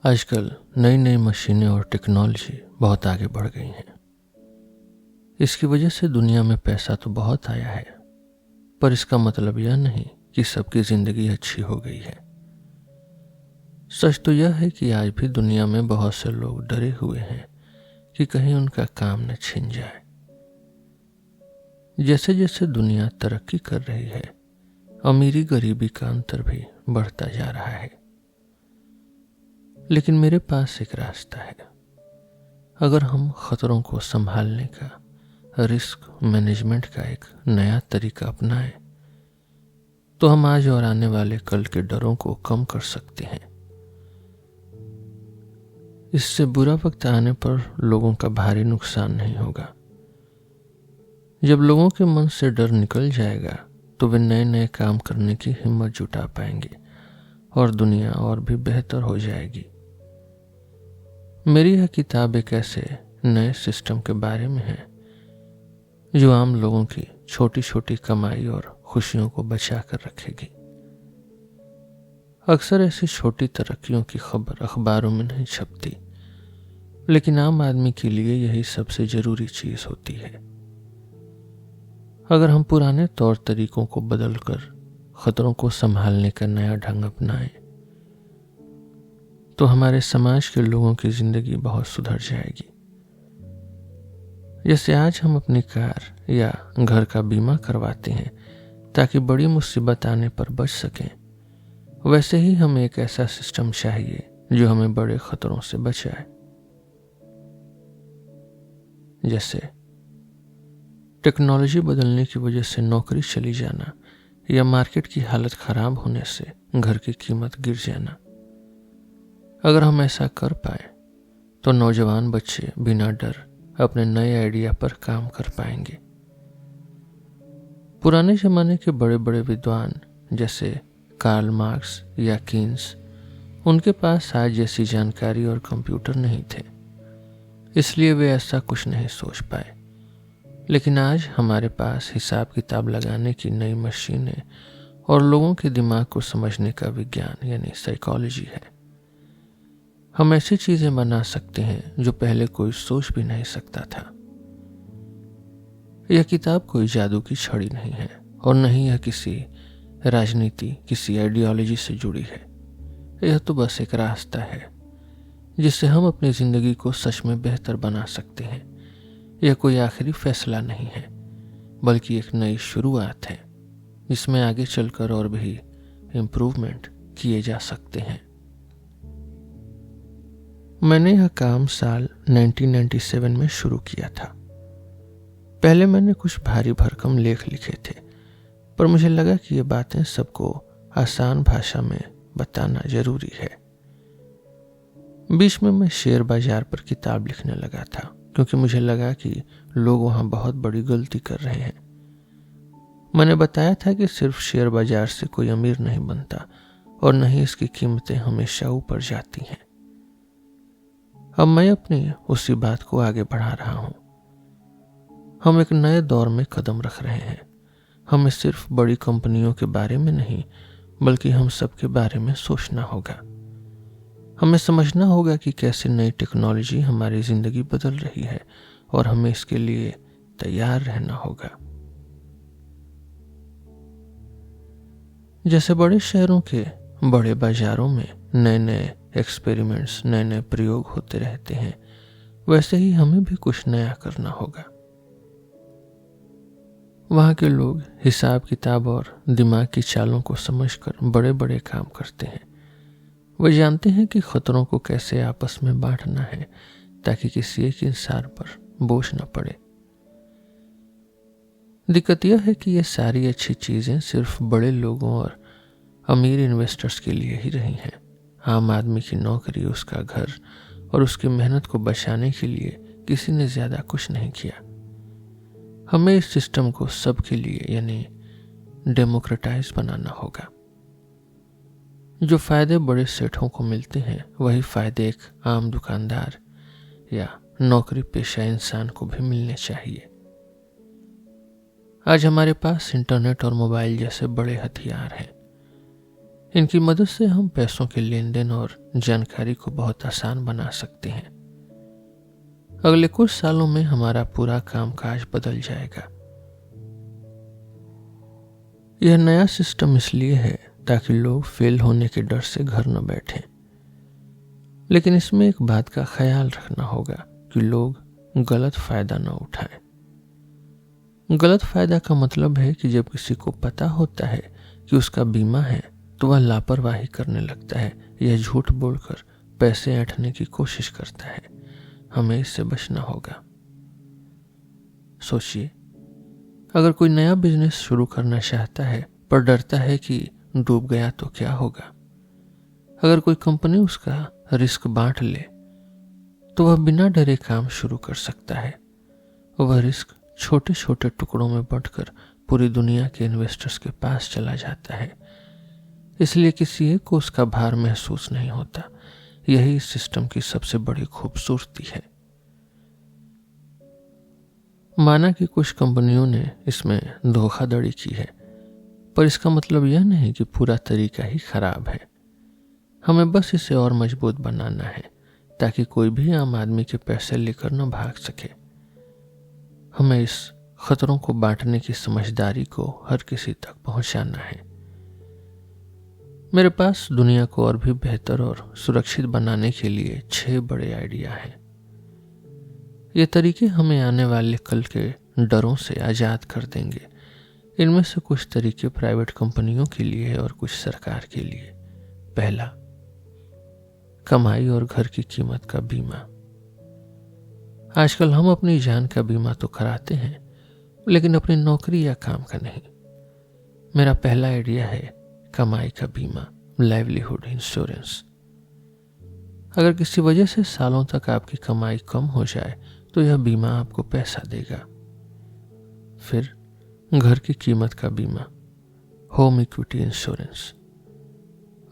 आजकल नई नई मशीनें और टेक्नोलॉजी बहुत आगे बढ़ गई हैं। इसकी वजह से दुनिया में पैसा तो बहुत आया है, पर इसका मतलब यह नहीं कि सबकी जिंदगी अच्छी हो गई है। सच तो यह है कि आज भी दुनिया में बहुत से लोग डरे हुए हैं कि कहीं उनका काम न छिन जाए। जैसे जैसे दुनिया तरक्की कर रही है, अमीरी गरीबी का अंतर भी बढ़ता जा रहा है। लेकिन मेरे पास एक रास्ता है। अगर हम खतरों को संभालने का, रिस्क मैनेजमेंट का एक नया तरीका अपनाएं, तो हम आज और आने वाले कल के डरों को कम कर सकते हैं। इससे बुरा वक्त आने पर लोगों का भारी नुकसान नहीं होगा। जब लोगों के मन से डर निकल जाएगा तो वे नए नए काम करने की हिम्मत जुटा पाएंगे और दुनिया और भी बेहतर हो जाएगी। मेरी यह किताब एक ऐसे नए सिस्टम के बारे में है जो आम लोगों की छोटी छोटी कमाई और खुशियों को बचा कर रखेगी। अक्सर ऐसी छोटी तरक्कियों की खबर अखबारों में नहीं छपती, लेकिन आम आदमी के लिए यही सबसे जरूरी चीज होती है। अगर हम पुराने तौर तरीकों को बदलकर खतरों को संभालने का नया ढंग अपनाएं, तो हमारे समाज के लोगों की जिंदगी बहुत सुधर जाएगी। जैसे आज हम अपनी कार या घर का बीमा करवाते हैं ताकि बड़ी मुसीबत आने पर बच सकें, वैसे ही हमें एक ऐसा सिस्टम चाहिए जो हमें बड़े खतरों से बचाए। जैसे टेक्नोलॉजी बदलने की वजह से नौकरी चली जाना या मार्केट की हालत खराब होने से घर की कीमत गिर जाना। अगर हम ऐसा कर पाए तो नौजवान बच्चे बिना डर अपने नए आइडिया पर काम कर पाएंगे। पुराने जमाने के बड़े बड़े विद्वान जैसे कार्ल मार्क्स या कीन्स, उनके पास आज जैसी जानकारी और कंप्यूटर नहीं थे, इसलिए वे ऐसा कुछ नहीं सोच पाए। लेकिन आज हमारे पास हिसाब किताब लगाने की नई मशीनें और लोगों के दिमाग को समझने का विज्ञान यानी साइकोलॉजी है। हम ऐसी चीजें बना सकते हैं जो पहले कोई सोच भी नहीं सकता था। यह किताब कोई जादू की छड़ी नहीं है और न ही यह किसी राजनीति, किसी आइडियोलॉजी से जुड़ी है। यह तो बस एक रास्ता है जिससे हम अपनी जिंदगी को सच में बेहतर बना सकते हैं। यह कोई आखिरी फैसला नहीं है, बल्कि एक नई शुरुआत है जिसमें आगे चलकर और भी इम्प्रूवमेंट किए जा सकते हैं। मैंने यह काम साल 1997 में शुरू किया था। पहले मैंने कुछ भारी भरकम लेख लिखे थे, पर मुझे लगा कि ये बातें सबको आसान भाषा में बताना जरूरी है। बीच में मैं शेयर बाजार पर किताब लिखने लगा था, क्योंकि मुझे लगा कि लोग वहां बहुत बड़ी गलती कर रहे हैं। मैंने बताया था कि सिर्फ शेयर बाजार से कोई अमीर नहीं बनता और न ही इसकी कीमतें हमेशा ऊपर जाती हैं। अब मैं अपनी उसी बात को आगे बढ़ा रहा हूं। हम एक नए दौर में कदम रख रहे हैं। हमें सिर्फ बड़ी कंपनियों के बारे में नहीं, बल्कि हम सबके बारे में सोचना होगा। हमें समझना होगा कि कैसे नई टेक्नोलॉजी हमारी जिंदगी बदल रही है और हमें इसके लिए तैयार रहना होगा। जैसे बड़े शहरों के बड़े बाजारों में नए नए एक्सपेरिमेंट्स, नए नए प्रयोग होते रहते हैं, वैसे ही हमें भी कुछ नया करना होगा। वहां के लोग हिसाब किताब और दिमाग की चालों को समझकर बड़े बड़े काम करते हैं। वे जानते हैं कि खतरों को कैसे आपस में बांटना है ताकि किसी एक इंसान पर बोझ न पड़े। दिक्कत यह है कि ये सारी अच्छी चीजें सिर्फ बड़े लोगों और अमीर इन्वेस्टर्स के लिए ही रही हैं। आम आदमी की नौकरी, उसका घर और उसकी मेहनत को बचाने के लिए किसी ने ज्यादा कुछ नहीं किया। हमें इस सिस्टम को सबके लिए यानी डेमोक्रेटाइज बनाना होगा। जो फायदे बड़े सेठों को मिलते हैं, वही फायदे एक आम दुकानदार या नौकरी पेशा इंसान को भी मिलने चाहिए। आज हमारे पास इंटरनेट और मोबाइल जैसे बड़े हथियार हैं। इनकी मदद से हम पैसों के लेन देन और जानकारी को बहुत आसान बना सकते हैं। अगले कुछ सालों में हमारा पूरा कामकाज बदल जाएगा। यह नया सिस्टम इसलिए है ताकि लोग फेल होने के डर से घर न बैठें, लेकिन इसमें एक बात का ख्याल रखना होगा कि लोग गलत फायदा न उठाएं। गलत फायदा का मतलब है कि जब किसी को पता होता है कि उसका बीमा है तो वह लापरवाही करने लगता है या झूठ बोलकर पैसे ऐंठने की कोशिश करता है। हमें इससे बचना होगा। सोचिए, अगर कोई नया बिजनेस शुरू करना चाहता है पर डरता है कि डूब गया तो क्या होगा। अगर कोई कंपनी उसका रिस्क बांट ले तो वह बिना डरे काम शुरू कर सकता है। वह रिस्क छोटे छोटे टुकड़ों में बांटकर पूरी दुनिया के इन्वेस्टर्स के पास चला जाता है, इसलिए किसी एक को उसका भार महसूस नहीं होता। यही इस सिस्टम की सबसे बड़ी खूबसूरती है। माना कि कुछ कंपनियों ने इसमें धोखाधड़ी की है, पर इसका मतलब यह नहीं कि पूरा तरीका ही खराब है। हमें बस इसे और मजबूत बनाना है ताकि कोई भी आम आदमी के पैसे लेकर न भाग सके। हमें इस खतरों को बांटने की समझदारी को हर किसी तक पहुंचाना है। मेरे पास दुनिया को और भी बेहतर और सुरक्षित बनाने के लिए 6 बड़े आइडिया हैं। ये तरीके हमें आने वाले कल के डरों से आज़ाद कर देंगे। इनमें से कुछ तरीके प्राइवेट कंपनियों के लिए है और कुछ सरकार के लिए। पहला, कमाई और घर की कीमत का बीमा। आजकल हम अपनी जान का बीमा तो कराते हैं, लेकिन अपनी नौकरी या काम का नहीं। मेरा पहला आइडिया है कमाई का बीमा, लाइवलीहुड इंश्योरेंस। अगर किसी वजह से सालों तक आपकी कमाई कम हो जाए तो यह बीमा आपको पैसा देगा। फिर घर की कीमत का बीमा, होम इक्विटी इंश्योरेंस।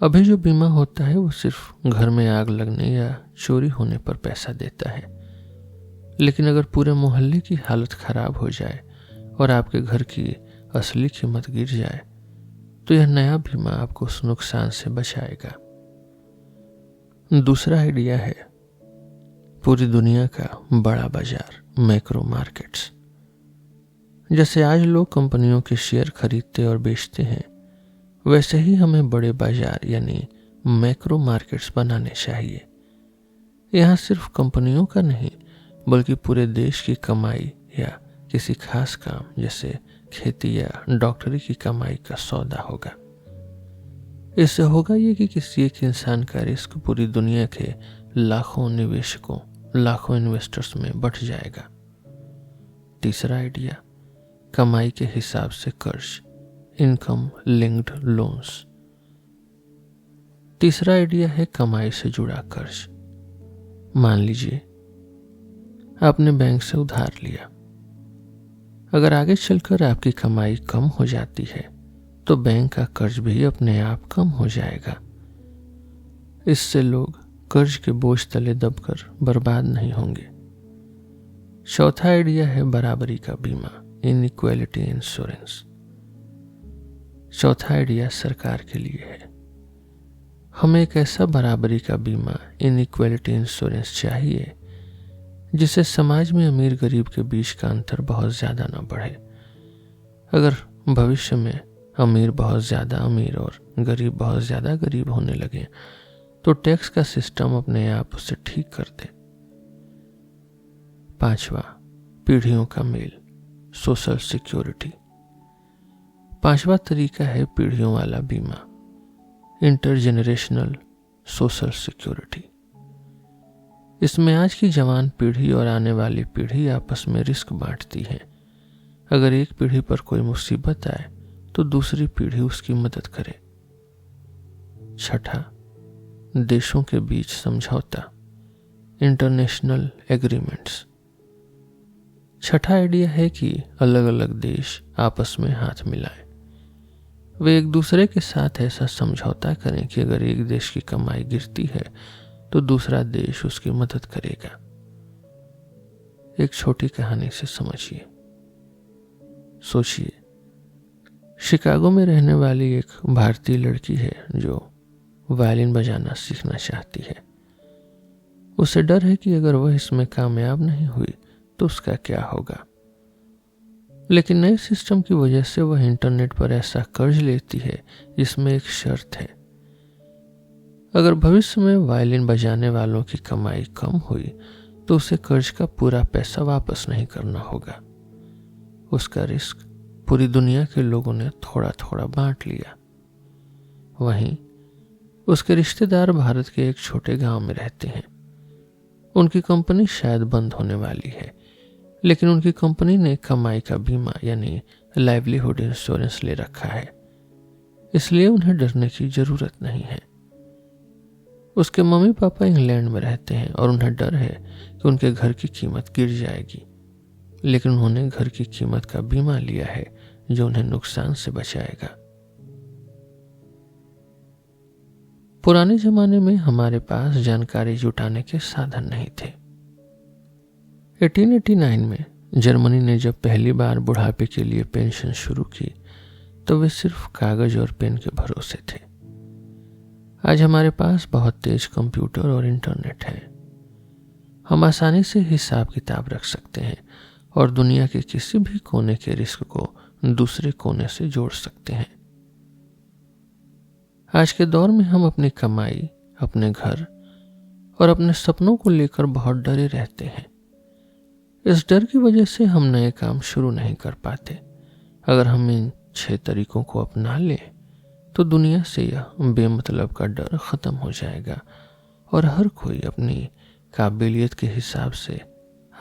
अभी जो बीमा होता है वो सिर्फ घर में आग लगने या चोरी होने पर पैसा देता है, लेकिन अगर पूरे मोहल्ले की हालत खराब हो जाए और आपके घर की असली कीमत गिर जाए तो यह नया बीमा आपको उस नुकसान से बचाएगा। दूसरा आइडिया है पूरी दुनिया का बड़ा बाजार, मैक्रो मार्केट्स। जैसे आज लोग कंपनियों के शेयर खरीदते और बेचते हैं, वैसे ही हमें बड़े बाजार यानी मैक्रो मार्केट्स बनाने चाहिए। यहाँ सिर्फ कंपनियों का नहीं बल्कि पूरे देश की कमाई या किसी खास काम जैसे खेती या डॉक्टरी की कमाई का सौदा होगा। इससे होगा ये कि किसी एक इंसान का रिस्क पूरी दुनिया के लाखों निवेशकों, लाखों इन्वेस्टर्स में बढ़ जाएगा। तीसरा आइडिया, कमाई के हिसाब से कर्ज, इनकम लिंक्ड लोन्स। तीसरा आइडिया है कमाई से जुड़ा कर्ज। मान लीजिए आपने बैंक से उधार लिया। अगर आगे चलकर आपकी कमाई कम हो जाती है तो बैंक का कर्ज भी अपने आप कम हो जाएगा। इससे लोग कर्ज के बोझ तले दबकर बर्बाद नहीं होंगे। चौथा आइडिया है बराबरी का बीमा, इनइक्वालिटी इंश्योरेंस। चौथा आइडिया सरकार के लिए है। हमें एक ऐसा बराबरी का बीमा, इनइक्वालिटी इंश्योरेंस चाहिए जिससे समाज में अमीर गरीब के बीच का अंतर बहुत ज्यादा न बढ़े। अगर भविष्य में अमीर बहुत ज्यादा अमीर और गरीब बहुत ज्यादा गरीब होने लगे तो टैक्स का सिस्टम अपने आप उसे ठीक कर दे। पांचवा, पीढ़ियों का मेल, सोशल सिक्योरिटी। पांचवा तरीका है पीढ़ियों वाला बीमा, इंटरजेनरेशनल सोशल सिक्योरिटी। इसमें आज की जवान पीढ़ी और आने वाली पीढ़ी आपस में रिस्क बांटती है। अगर एक पीढ़ी पर कोई मुसीबत आए तो दूसरी पीढ़ी उसकी मदद करे। छठा, देशों के बीच समझौता, इंटरनेशनल एग्रीमेंट्स। छठा आइडिया है कि अलग अलग देश आपस में हाथ मिलाएं। वे एक दूसरे के साथ ऐसा समझौता करें कि अगर एक देश की कमाई गिरती है तो दूसरा देश उसकी मदद करेगा। एक छोटी कहानी से समझिए। सोचिए, शिकागो में रहने वाली एक भारतीय लड़की है जो वायलिन बजाना सीखना चाहती है। उसे डर है कि अगर वह इसमें कामयाब नहीं हुई तो उसका क्या होगा। लेकिन नए सिस्टम की वजह से वह इंटरनेट पर ऐसा कर्ज लेती है जिसमें एक शर्त है, अगर भविष्य में वायलिन बजाने वालों की कमाई कम हुई तो उसे कर्ज का पूरा पैसा वापस नहीं करना होगा। उसका रिस्क पूरी दुनिया के लोगों ने थोड़ा थोड़ा बांट लिया। वहीं उसके रिश्तेदार भारत के एक छोटे गांव में रहते हैं। उनकी कंपनी शायद बंद होने वाली है, लेकिन उनकी कंपनी ने कमाई का बीमा यानी लाइवलीहुड इंश्योरेंस ले रखा है, इसलिए उन्हें डरने की जरूरत नहीं है। उसके मम्मी पापा इंग्लैंड में रहते हैं और उन्हें डर है कि उनके घर की कीमत गिर जाएगी, लेकिन उन्होंने घर की कीमत का बीमा लिया है जो उन्हें नुकसान से बचाएगा। पुराने जमाने में हमारे पास जानकारी जुटाने के साधन नहीं थे। 1889 में जर्मनी ने जब पहली बार बुढ़ापे के लिए पेंशन शुरू की तो वे सिर्फ कागज और पेन के भरोसे थे। आज हमारे पास बहुत तेज कंप्यूटर और इंटरनेट है। हम आसानी से हिसाब किताब रख सकते हैं और दुनिया के किसी भी कोने के रिस्क को दूसरे कोने से जोड़ सकते हैं। आज के दौर में हम अपनी कमाई, अपने घर और अपने सपनों को लेकर बहुत डरे रहते हैं। इस डर की वजह से हम नए काम शुरू नहीं कर पाते। अगर हम इन 6 तरीकों को अपना लें तो दुनिया से यह बेमतलब का डर खत्म हो जाएगा और हर कोई अपनी काबिलियत के हिसाब से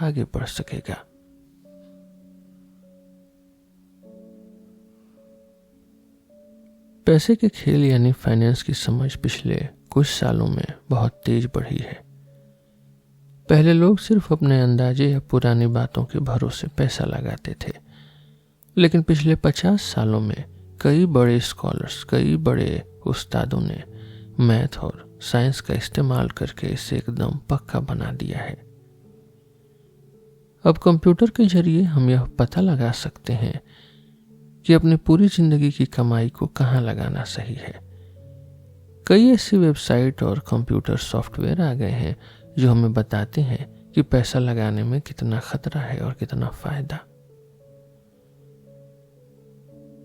आगे बढ़ सकेगा। पैसे के खेल यानी फाइनेंस की समझ पिछले कुछ सालों में बहुत तेज बढ़ी है। पहले लोग सिर्फ अपने अंदाजे या पुरानी बातों के भरोसे पैसा लगाते थे, लेकिन पिछले 50 सालों में कई बड़े स्कॉलर्स, कई बड़े उस्तादों ने मैथ और साइंस का इस्तेमाल करके इसे एकदम पक्का बना दिया है। अब कंप्यूटर के जरिए हम यह पता लगा सकते हैं कि अपनी पूरी जिंदगी की कमाई को कहां लगाना सही है। कई ऐसी वेबसाइट और कंप्यूटर सॉफ्टवेयर आ गए हैं जो हमें बताते हैं कि पैसा लगाने में कितना खतरा है और कितना फायदा।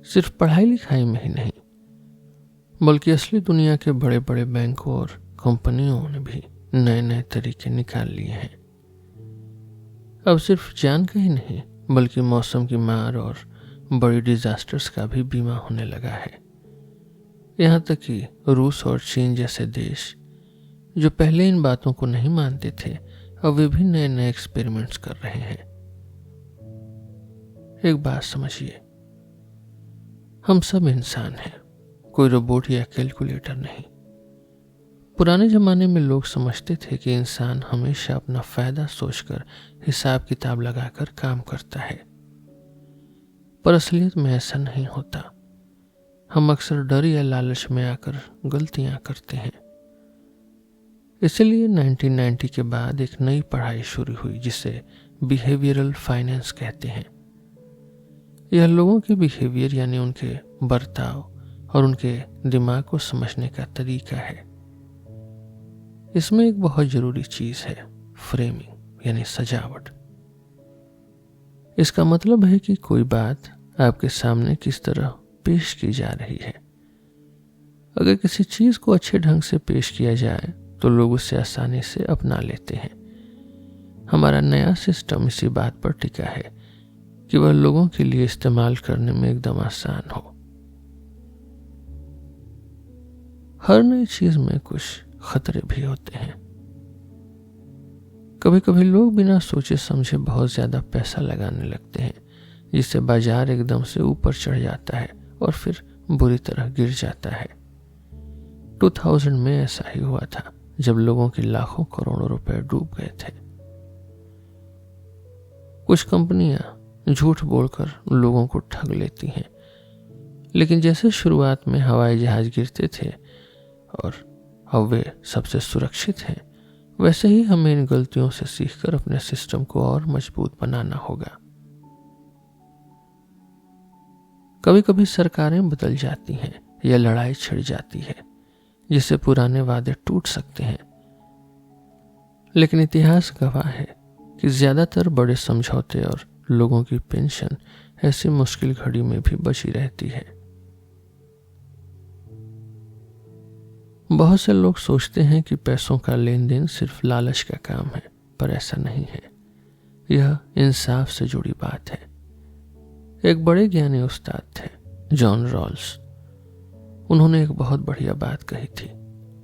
सिर्फ पढ़ाई लिखाई में ही नहीं, बल्कि असली दुनिया के बड़े बड़े बैंकों और कंपनियों ने भी नए नए तरीके निकाल लिए हैं। अब सिर्फ जान का ही नहीं, बल्कि मौसम की मार और बड़ी डिजास्टर्स का भी बीमा होने लगा है। यहाँ तक कि रूस और चीन जैसे देश जो पहले इन बातों को नहीं मानते थे, अब वे भी नए नए एक्सपेरिमेंट्स कर रहे हैं। एक बात समझिए, हम सब इंसान हैं, कोई रोबोट या कैलकुलेटर नहीं। पुराने जमाने में लोग समझते थे कि इंसान हमेशा अपना फायदा सोचकर हिसाब किताब लगाकर काम करता है, पर असलियत में ऐसा नहीं होता। हम अक्सर डर या लालच में आकर गलतियां करते हैं। इसलिए 1990 के बाद एक नई पढ़ाई शुरू हुई जिसे बिहेवियरल फाइनेंस कहते हैं। यह लोगों के बिहेवियर यानी उनके बर्ताव और उनके दिमाग को समझने का तरीका है। इसमें एक बहुत जरूरी चीज है, फ्रेमिंग यानी सजावट। इसका मतलब है कि कोई बात आपके सामने किस तरह पेश की जा रही है। अगर किसी चीज को अच्छे ढंग से पेश किया जाए तो लोग उसे आसानी से अपना लेते हैं। हमारा नया सिस्टम इसी बात पर टिका है कि वह लोगों के लिए इस्तेमाल करने में एकदम आसान हो। हर नई चीज में कुछ खतरे भी होते हैं। कभी कभी लोग बिना सोचे समझे बहुत ज्यादा पैसा लगाने लगते हैं, जिससे बाजार एकदम से ऊपर चढ़ जाता है और फिर बुरी तरह गिर जाता है। 2000 में ऐसा ही हुआ था जब लोगों की लाखों करोड़ों रुपए डूब गए थे। कुछ कंपनियां झूठ बोलकर लोगों को ठग लेती हैं, लेकिन जैसे शुरुआत में हवाई जहाज गिरते थे और अब वे सबसे सुरक्षित हैं, वैसे ही हमें इन गलतियों से सीखकर अपने सिस्टम को और मजबूत बनाना होगा। कभी कभी सरकारें बदल जाती हैं या लड़ाई छिड़ जाती है, जिससे पुराने वादे टूट सकते हैं, लेकिन इतिहास गवाह है कि ज्यादातर बड़े समझौते और लोगों की पेंशन ऐसी मुश्किल घड़ी में भी बची रहती है। बहुत से लोग सोचते हैं कि पैसों का लेन देन सिर्फ लालच का काम है, पर ऐसा नहीं है। यह इंसाफ से जुड़ी बात है। एक बड़े ज्ञानी उस्ताद थे, जॉन रॉल्स। उन्होंने एक बहुत बढ़िया बात कही थी।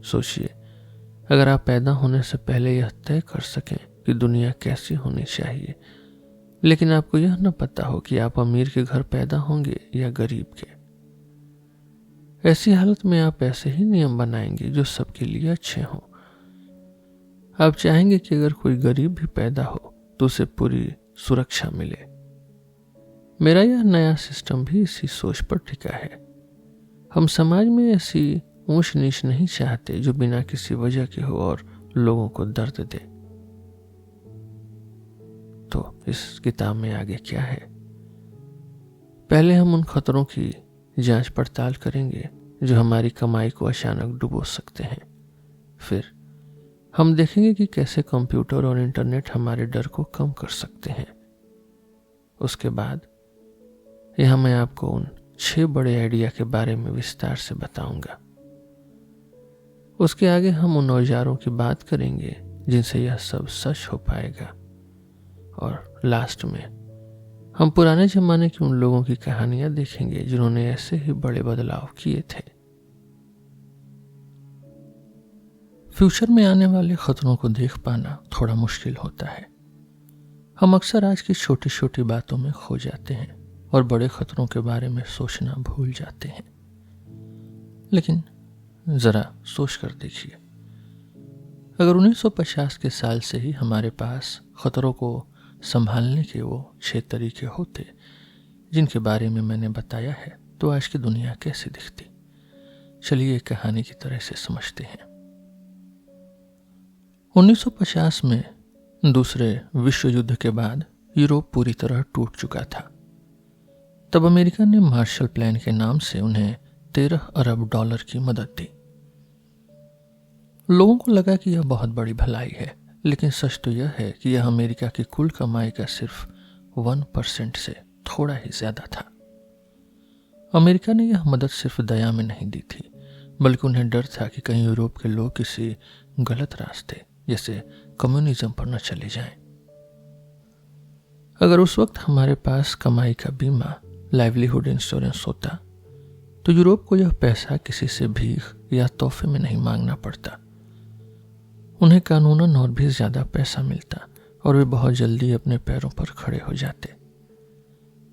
सोचिए, अगर आप पैदा होने से पहले यह तय कर सकें कि दुनिया कैसी होनी चाहिए, लेकिन आपको यह न पता हो कि आप अमीर के घर पैदा होंगे या गरीब के, ऐसी हालत में आप ऐसे ही नियम बनाएंगे जो सबके लिए अच्छे हों। आप चाहेंगे कि अगर कोई गरीब भी पैदा हो तो उसे पूरी सुरक्षा मिले। मेरा यह नया सिस्टम भी इसी सोच पर टिका है। हम समाज में ऐसी ऊंच नीच नहीं चाहते जो बिना किसी वजह के हो और लोगों को दर्द दे। तो इस किताब में आगे क्या है? पहले हम उन खतरों की जांच पड़ताल करेंगे जो हमारी कमाई को अचानक डुबो सकते हैं। फिर हम देखेंगे कि कैसे कंप्यूटर और इंटरनेट हमारे डर को कम कर सकते हैं। उसके बाद यहां मैं आपको उन 6 बड़े आइडिया के बारे में विस्तार से बताऊंगा। उसके आगे हम उन औजारों की बात करेंगे जिनसे यह सब सच हो पाएगा। और लास्ट में हम पुराने जमाने के उन लोगों की कहानियां देखेंगे जिन्होंने ऐसे ही बड़े बदलाव किए थे। फ्यूचर में आने वाले खतरों को देख पाना थोड़ा मुश्किल होता है। हम अक्सर आज की छोटी छोटी बातों में खो जाते हैं और बड़े खतरों के बारे में सोचना भूल जाते हैं। लेकिन जरा सोच कर देखिए, अगर 1950 के साल से ही हमारे पास खतरों को संभालने के वो 6 तरीके होते जिनके बारे में मैंने बताया है, तो आज की दुनिया कैसी दिखती? चलिए एक कहानी की तरह से समझते हैं। 1950 में दूसरे विश्व युद्ध के बाद यूरोप पूरी तरह टूट चुका था। तब अमेरिका ने मार्शल प्लान के नाम से उन्हें 13 अरब डॉलर की मदद दी। लोगों को लगा कि यह बहुत बड़ी भलाई है, लेकिन सच तो यह है कि यह अमेरिका की कुल कमाई का सिर्फ 1% से थोड़ा ही ज्यादा था। अमेरिका ने यह मदद सिर्फ दया में नहीं दी थी, बल्कि उन्हें डर था कि कहीं यूरोप के लोग किसी गलत रास्ते जैसे कम्युनिज्म पर न चले जाएं। अगर उस वक्त हमारे पास कमाई का बीमा, लाइवलीहुड इंश्योरेंस होता, तो यूरोप को यह पैसा किसी से भीख या तोहफे में नहीं मांगना पड़ता। उन्हें कानूनन और भी ज्यादा पैसा मिलता और वे बहुत जल्दी अपने पैरों पर खड़े हो जाते।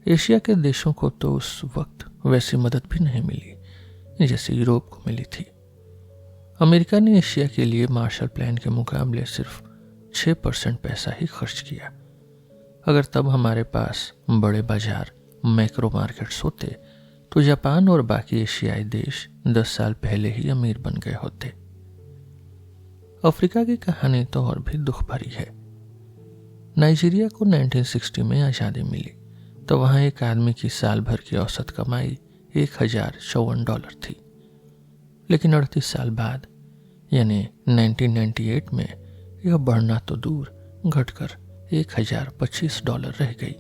एशिया के देशों को तो उस वक्त वैसी मदद भी नहीं मिली जैसे यूरोप को मिली थी। अमेरिका ने एशिया के लिए मार्शल प्लान के मुकाबले सिर्फ 6% पैसा ही खर्च किया। अगर तब हमारे पास बड़े बाजार, मैक्रो मार्केट्स होते, तो जापान और बाकी एशियाई देश 10 साल पहले ही अमीर बन गए होते। अफ्रीका की कहानी तो और भी दुख भरी है। नाइजीरिया को 1960 में आज़ादी मिली, तो वहां एक आदमी की साल भर की औसत कमाई 1054 डॉलर थी। लेकिन 38 साल बाद यानी 1998 में यह बढ़ना तो दूर, घटकर 1025 डॉलर रह गई।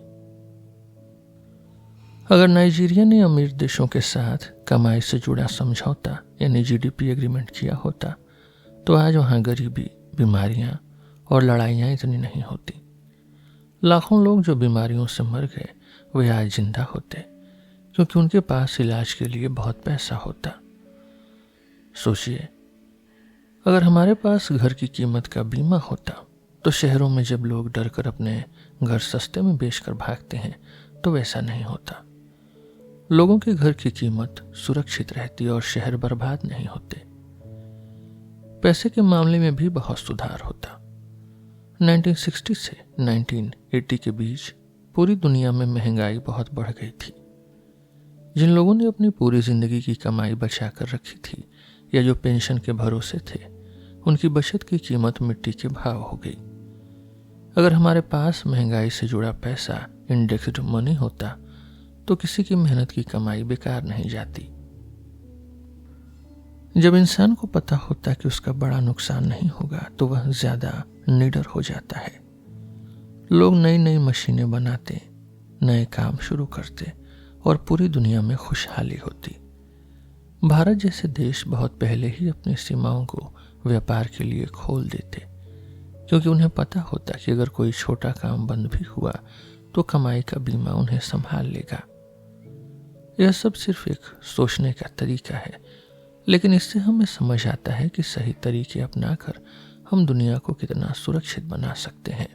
अगर नाइजीरिया ने अमीर देशों के साथ कमाई से जुड़ा समझौता यानी जीडीपी एग्रीमेंट किया होता, तो आज वहां गरीबी, बीमारियां और लड़ाइयां इतनी नहीं होती। लाखों लोग जो बीमारियों से मर गए वे आज जिंदा होते, क्योंकि उनके पास इलाज के लिए बहुत पैसा होता। सोचिए, अगर हमारे पास घर की कीमत का बीमा होता, तो शहरों में जब लोग डर कर अपने घर सस्ते में बेचकर भागते हैं, तो वैसा नहीं होता। लोगों के घर की कीमत सुरक्षित रहती और शहर बर्बाद नहीं होते। पैसे के मामले में भी बहुत सुधार होता। 1960 से 1980 के बीच पूरी दुनिया में महंगाई बहुत बढ़ गई थी। जिन लोगों ने अपनी पूरी जिंदगी की कमाई बचा कर रखी थी या जो पेंशन के भरोसे थे, उनकी बचत की कीमत मिट्टी के भाव हो गई। अगर हमारे पास महंगाई से जुड़ा पैसा इंडेक्स्ड मनी होता, तो किसी की मेहनत की कमाई बेकार नहीं जाती। जब इंसान को पता होता कि उसका बड़ा नुकसान नहीं होगा तो वह ज्यादा निडर हो जाता है। लोग नई नई मशीनें बनाते, नए काम शुरू करते और पूरी दुनिया में खुशहाली होती। भारत जैसे देश बहुत पहले ही अपनी सीमाओं को व्यापार के लिए खोल देते, क्योंकि उन्हें पता होता कि अगर कोई छोटा काम बंद भी हुआ तो कमाई का बीमा उन्हें संभाल लेगा। यह सब सिर्फ एक सोचने का तरीका है, लेकिन इससे हमें समझ आता है कि सही तरीके अपनाकर हम दुनिया को कितना सुरक्षित बना सकते हैं।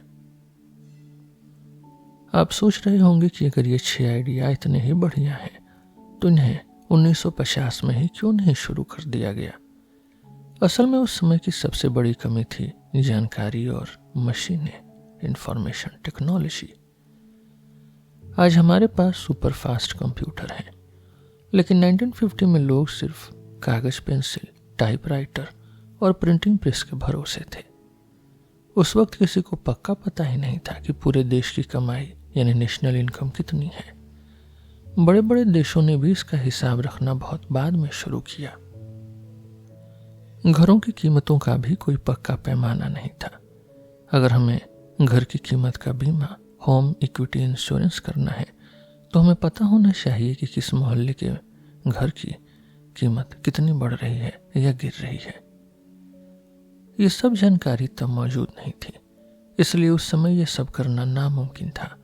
आप सोच रहे होंगे कि अगर ये 6 आइडिया इतने ही बढ़िया हैं तो इन्हें 1950 में ही क्यों नहीं शुरू कर दिया गया। असल में उस समय की सबसे बड़ी कमी थी जानकारी और मशीनें, इंफॉर्मेशन टेक्नोलॉजी। आज हमारे पास सुपर फास्ट कंप्यूटर हैं, लेकिन 1950 में लोग सिर्फ कागज, पेंसिल, टाइपराइटर और प्रिंटिंग प्रेस के भरोसे थे। उस वक्त किसी को पक्का पता ही नहीं था कि पूरे देश की कमाई यानी नेशनल इनकम कितनी है। बड़े बड़े देशों ने भी इसका हिसाब रखना बहुत बाद में शुरू किया। घरों की कीमतों का भी कोई पक्का पैमाना नहीं था। अगर हमें घर की कीमत का बीमा, होम इक्विटी इंश्योरेंस करना है तो हमें पता होना चाहिए कि किस मोहल्ले के घर की कीमत कितनी बढ़ रही है या गिर रही है। ये सब जानकारी तब मौजूद नहीं थी, इसलिए उस समय ये सब करना नामुमकिन था।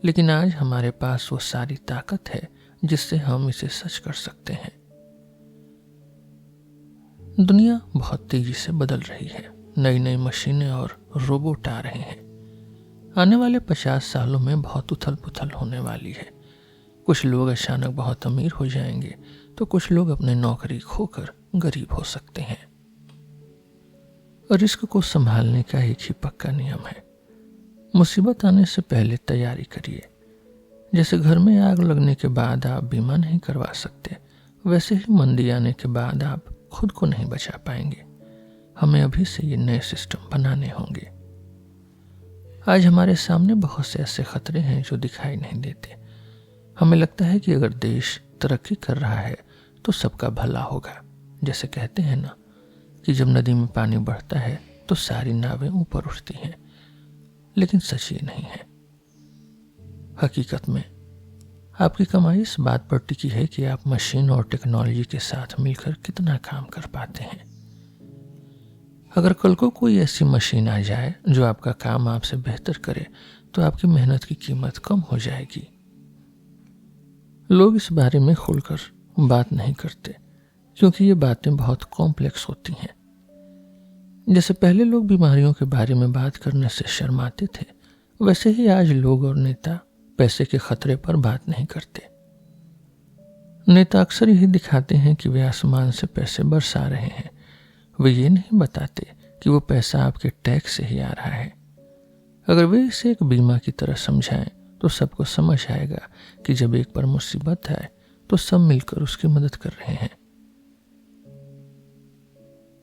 लेकिन आज हमारे पास वो सारी ताकत है जिससे हम इसे सच कर सकते हैं। दुनिया बहुत तेजी से बदल रही है, नई नई मशीनें और रोबोट आ रहे हैं। आने वाले 50 सालों में बहुत उथल पुथल होने वाली है। कुछ लोग अचानक बहुत अमीर हो जाएंगे तो कुछ लोग अपने नौकरी खोकर गरीब हो सकते हैं। रिस्क को संभालने का एक ही पक्का नियम है, मुसीबत आने से पहले तैयारी करिए। जैसे घर में आग लगने के बाद आप बीमा नहीं करवा सकते, वैसे ही मंदी आने के बाद आप खुद को नहीं बचा पाएंगे। हमें अभी से ये नए सिस्टम बनाने होंगे। आज हमारे सामने बहुत से ऐसे खतरे हैं जो दिखाई नहीं देते। हमें लगता है कि अगर देश तरक्की कर रहा है तो सबका भला होगा। जैसे कहते हैं ना कि जब नदी में पानी बढ़ता है तो सारी नावें ऊपर उठती हैं, लेकिन सच ये नहीं है। हकीकत में आपकी कमाई इस बात पर टिकी है कि आप मशीन और टेक्नोलॉजी के साथ मिलकर कितना काम कर पाते हैं। अगर कल को कोई ऐसी मशीन आ जाए जो आपका काम आपसे बेहतर करे तो आपकी मेहनत की कीमत कम हो जाएगी। लोग इस बारे में खुलकर बात नहीं करते क्योंकि ये बातें बहुत कॉम्प्लेक्स होती हैं। जैसे पहले लोग बीमारियों के बारे में बात करने से शर्माते थे, वैसे ही आज लोग और नेता पैसे के खतरे पर बात नहीं करते। नेता अक्सर यही दिखाते हैं कि वे आसमान से पैसे बरसा रहे हैं। वे ये नहीं बताते कि वो पैसा आपके टैक्स से ही आ रहा है। अगर वे इसे एक बीमा की तरह समझाएं तो सबको समझ आएगा कि जब एक पर मुसीबत आए तो सब मिलकर उसकी मदद कर रहे हैं।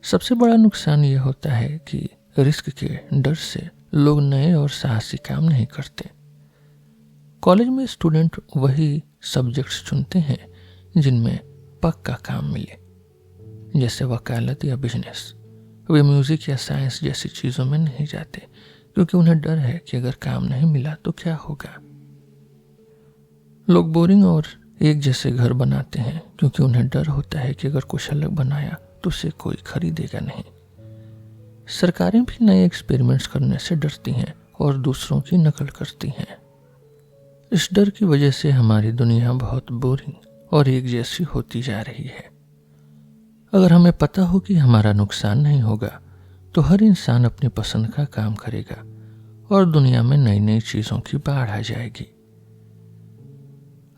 सबसे बड़ा नुकसान यह होता है कि रिस्क के डर से लोग नए और साहसी काम नहीं करते। कॉलेज में स्टूडेंट वही सब्जेक्ट्स चुनते हैं जिनमें पक्का काम मिले, जैसे वकालत या बिजनेस। वे म्यूजिक या साइंस जैसी चीजों में नहीं जाते क्योंकि उन्हें डर है कि अगर काम नहीं मिला तो क्या होगा। लोग बोरिंग और एक जैसे घर बनाते हैं क्योंकि उन्हें डर होता है कि अगर कुछ अलग बनाया तो उसे कोई खरीदेगा नहीं। सरकारें भी नए एक्सपेरिमेंट्स करने से डरती हैं और दूसरों की नकल करती हैं। इस डर की वजह से हमारी दुनिया बहुत बोरिंग और एक जैसी होती जा रही है। अगर हमें पता हो कि हमारा नुकसान नहीं होगा तो हर इंसान अपनी पसंद का काम करेगा और दुनिया में नई नई चीजों की बाढ़ आ जाएगी।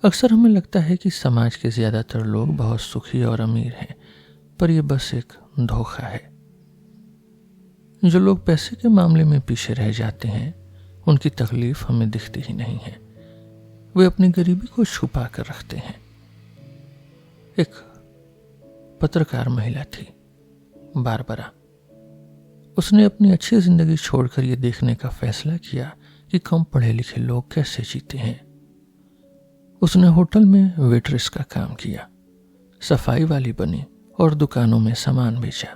अक्सर हमें लगता है कि समाज के ज्यादातर लोग बहुत सुखी और अमीर हैं, पर यह बस एक धोखा है। जो लोग पैसे के मामले में पीछे रह जाते हैं उनकी तकलीफ हमें दिखती ही नहीं है। वे अपनी गरीबी को छुपा कर रखते हैं। एक पत्रकार महिला थी, बारबरा। उसने अपनी अच्छी जिंदगी छोड़कर यह देखने का फैसला किया कि कम पढ़े लिखे लोग कैसे जीते हैं। उसने होटल में वेट्रेस का काम किया, सफाई वाली बनी और दुकानों में सामान बेचा।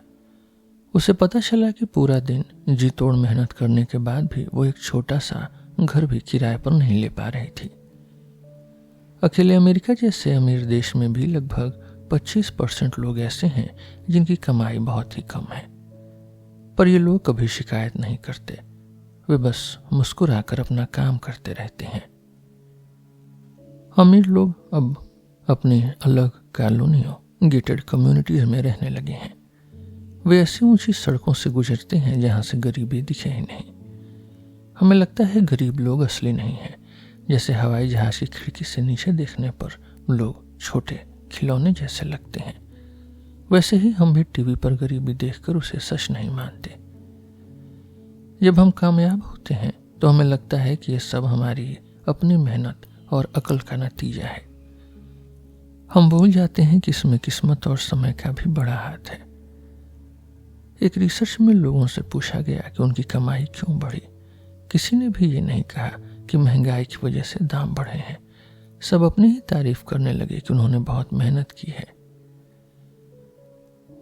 उसे पता चला कि पूरा दिन जी तोड़ मेहनत करने के बाद भी वो एक छोटा सा घर भी किराए पर नहीं ले पा रही थी। अकेले अमेरिका जैसे अमीर देश में भी लगभग 25% लोग ऐसे हैं जिनकी कमाई बहुत ही कम है, पर ये लोग कभी शिकायत नहीं करते। वे बस मुस्कुराकर अपना काम करते रहते हैं। अमीर लोग अब अपनी अलग कॉलोनियों, गेटेड कम्युनिटीज में रहने लगे हैं। वे ऐसी ऊंची सड़कों से गुजरते हैं जहां से गरीबी दिखे ही नहीं। हमें लगता है गरीब लोग असली नहीं हैं, जैसे हवाई जहाज की खिड़की से नीचे देखने पर लोग छोटे खिलौने जैसे लगते हैं। वैसे ही हम भी टीवी पर गरीबी देखकर उसे सच नहीं मानते। जब हम कामयाब होते हैं तो हमें लगता है कि ये सब हमारी अपनी मेहनत और अकल का नतीजा है। हम भूल जाते हैं कि इसमें किस्मत और समय का भी बड़ा हाथ है। एक रिसर्च में लोगों से पूछा गया कि उनकी कमाई क्यों बढ़ी। किसी ने भी ये नहीं कहा कि महंगाई की वजह से दाम बढ़े हैं। सब अपनी ही तारीफ करने लगे कि उन्होंने बहुत मेहनत की है।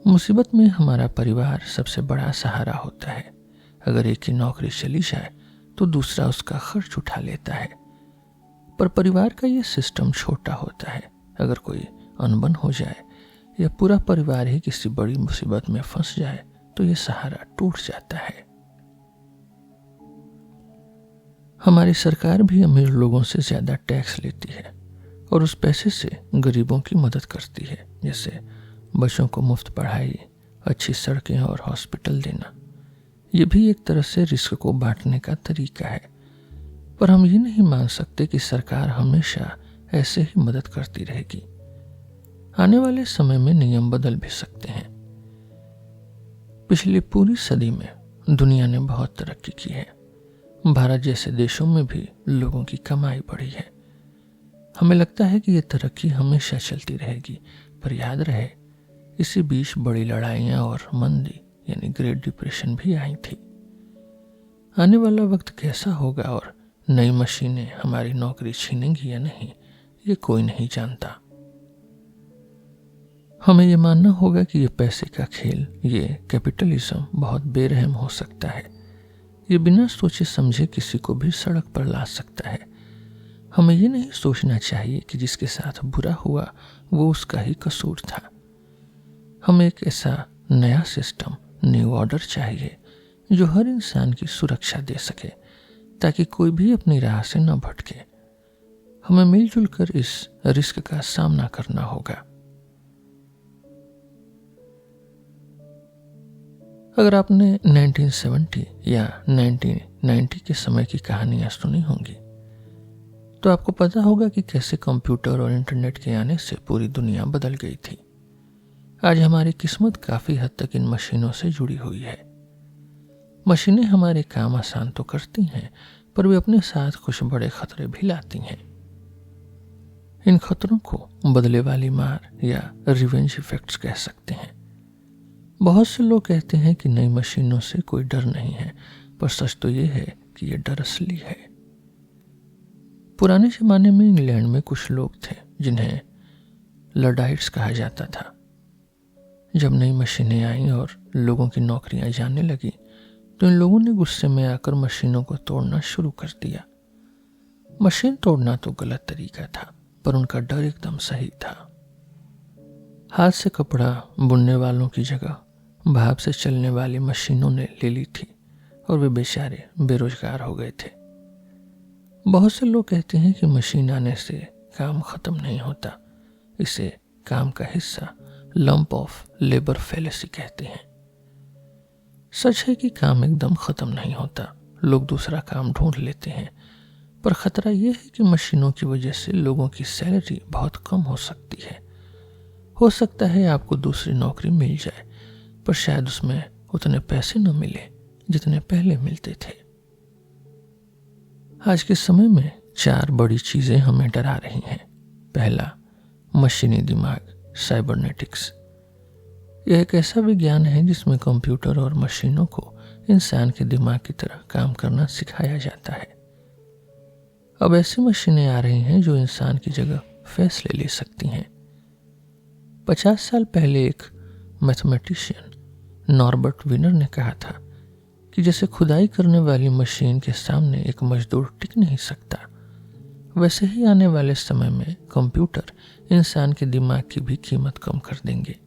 मुसीबत में हमारा परिवार सबसे बड़ा सहारा होता है। अगर एक की नौकरी चली जाए तो दूसरा उसका खर्च उठा लेता है, पर परिवार का ये सिस्टम छोटा होता है। अगर कोई अनबन हो जाए या पूरा परिवार ही किसी बड़ी मुसीबत में फंस जाए तो ये सहारा टूट जाता है। हमारी सरकार भी अमीर लोगों से ज्यादा टैक्स लेती है और उस पैसे से गरीबों की मदद करती है, जैसे बच्चों को मुफ्त पढ़ाई, अच्छी सड़कें और हॉस्पिटल देना। ये भी एक तरह से रिस्क को बांटने का तरीका है, पर हम ये नहीं मान सकते कि सरकार हमेशा ऐसे ही मदद करती रहेगी। आने वाले समय में नियम बदल भी सकते हैं। पिछली पूरी सदी में दुनिया ने बहुत तरक्की की है। भारत जैसे देशों में भी लोगों की कमाई बढ़ी है। हमें लगता है कि ये तरक्की हमेशा चलती रहेगी, पर याद रहे इसी बीच बड़ी लड़ाइयाँ और मंदी यानी ग्रेट डिप्रेशन भी आई थी। आने वाला वक्त कैसा होगा और नई मशीनें हमारी नौकरी छीनेंगी या नहीं, ये कोई नहीं जानता। हमें ये मानना होगा कि ये पैसे का खेल, ये कैपिटलिज्म बहुत बेरहम हो सकता है। ये बिना सोचे समझे किसी को भी सड़क पर ला सकता है। हमें ये नहीं सोचना चाहिए कि जिसके साथ बुरा हुआ वो उसका ही कसूर था। हमें एक ऐसा नया सिस्टम, न्यू ऑर्डर चाहिए जो हर इंसान की सुरक्षा दे सके, ताकि कोई भी अपनी राह से न भटके। हमें मिलजुल कर इस रिस्क का सामना करना होगा। अगर आपने 1970 या 1990 के समय की कहानियां सुनी होंगी तो आपको पता होगा कि कैसे कंप्यूटर और इंटरनेट के आने से पूरी दुनिया बदल गई थी। आज हमारी किस्मत काफी हद तक इन मशीनों से जुड़ी हुई है। मशीनें हमारे काम आसान तो करती हैं, पर वे अपने साथ कुछ बड़े खतरे भी लाती हैं। इन खतरों को बदले वाली मार या रिवेंज इफेक्ट्स कह सकते हैं। बहुत से लोग कहते हैं कि नई मशीनों से कोई डर नहीं है, पर सच तो ये है कि ये डर असली है। पुराने जमाने में इंग्लैंड में कुछ लोग थे जिन्हें लडाइट्स कहा जाता था। जब नई मशीनें आईं और लोगों की नौकरियां जाने लगी तो इन लोगों ने गुस्से में आकर मशीनों को तोड़ना शुरू कर दिया। मशीन तोड़ना तो गलत तरीका था, पर उनका डर एकदम सही था। हाथ से कपड़ा बुनने वालों की जगह भाप से चलने वाली मशीनों ने ले ली थी और वे बेचारे बेरोजगार हो गए थे। बहुत से लोग कहते हैं कि मशीन आने से काम खत्म नहीं होता। इसे काम का हिस्सा, लंप ऑफ लेबर फेलेसी कहते हैं। सच है कि काम एकदम खत्म नहीं होता, लोग दूसरा काम ढूंढ लेते हैं, पर खतरा यह है कि मशीनों की वजह से लोगों की सैलरी बहुत कम हो सकती है। हो सकता है आपको दूसरी नौकरी मिल जाए, पर शायद उसमें उतने पैसे न मिले जितने पहले मिलते थे। आज के समय में 4 बड़ी चीजें हमें डरा रही हैं। पहला, मशीनी दिमाग, साइबरनेटिक्स। यह एक ऐसा विज्ञान है जिसमें कंप्यूटर और मशीनों को इंसान के दिमाग की तरह काम करना सिखाया जाता है। अब ऐसी मशीनें आ रही हैं जो इंसान की जगह फैसले ले सकती हैं। 50 साल पहले एक मैथमेटिशियन नॉर्बर्ट विनर ने कहा था कि जैसे खुदाई करने वाली मशीन के सामने एक मजदूर टिक नहीं सकता, वैसे ही आने वाले समय में कंप्यूटर इंसान के दिमाग की भी कीमत कम कर देंगे।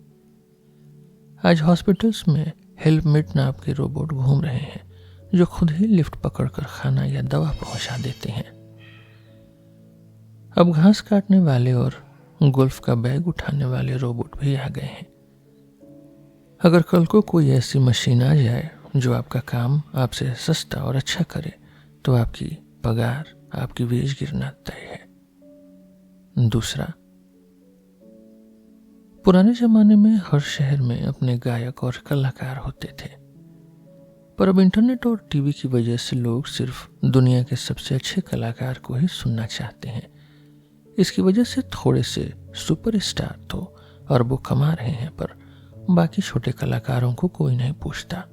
आज हॉस्पिटल्स में हेल्पमेट नाम के रोबोट घूम रहे हैं जो खुद ही लिफ्ट पकड़कर खाना या दवा पहुंचा देते हैं। अब घास काटने वाले और गोल्फ का बैग उठाने वाले रोबोट भी आ गए हैं। अगर कल को कोई ऐसी मशीन आ जाए जो आपका काम आपसे सस्ता और अच्छा करे, तो आपकी पगार, आपकी वेज गिरना तय है। दूसरा, पुराने जमाने में हर शहर में अपने गायक और कलाकार होते थे, पर अब इंटरनेट और टीवी की वजह से लोग सिर्फ दुनिया के सबसे अच्छे कलाकार को ही सुनना चाहते हैं। इसकी वजह से थोड़े से सुपरस्टार तो अरबों कमा रहे हैं, पर बाकी छोटे कलाकारों को कोई नहीं पूछता।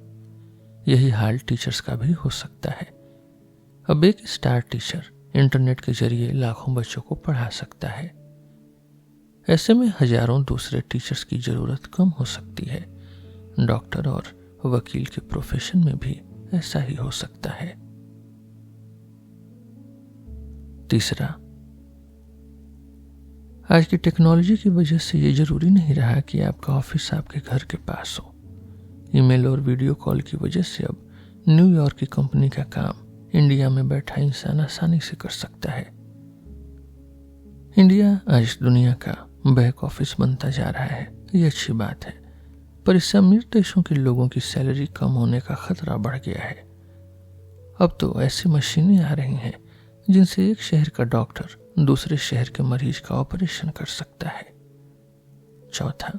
यही हाल टीचर्स का भी हो सकता है। अब एक स्टार टीचर इंटरनेट के जरिए लाखों बच्चों को पढ़ा सकता है। ऐसे में हजारों दूसरे टीचर्स की जरूरत कम हो सकती है। डॉक्टर और वकील के प्रोफेशन में भी ऐसा ही हो सकता है। तीसरा, आज की टेक्नोलॉजी की वजह से ये जरूरी नहीं रहा कि आपका ऑफिस आपके घर के पास हो। ईमेल और वीडियो कॉल की वजह से अब न्यूयॉर्क की कंपनी का काम इंडिया में बैठा इंसान आसानी से कर सकता है। इंडिया आज दुनिया का बैक ऑफिस बनता जा रहा है, ये अच्छी बात है, पर इससे अमीर देशों के लोगों की सैलरी कम होने का खतरा बढ़ गया है। अब तो ऐसी मशीनें आ रही हैं जिनसे एक शहर का डॉक्टर दूसरे शहर के मरीज का ऑपरेशन कर सकता है। चौथा,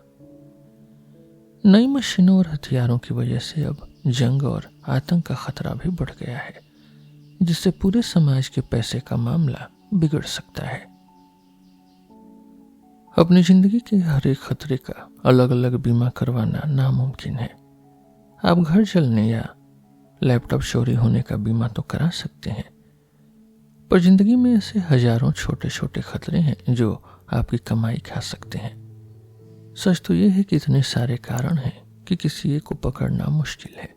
नई मशीनों और हथियारों की वजह से अब जंग और आतंक का खतरा भी बढ़ गया है, जिससे पूरे समाज के पैसे का मामला बिगड़ सकता है। अपनी जिंदगी के हर एक खतरे का अलग अलग बीमा करवाना नामुमकिन है। आप घर जलने या लैपटॉप चोरी होने का बीमा तो करा सकते हैं, पर जिंदगी में ऐसे हजारों छोटे छोटे खतरे हैं जो आपकी कमाई खा सकते हैं। सच तो यह है कि इतने सारे कारण हैं कि किसी एक को पकड़ना मुश्किल है।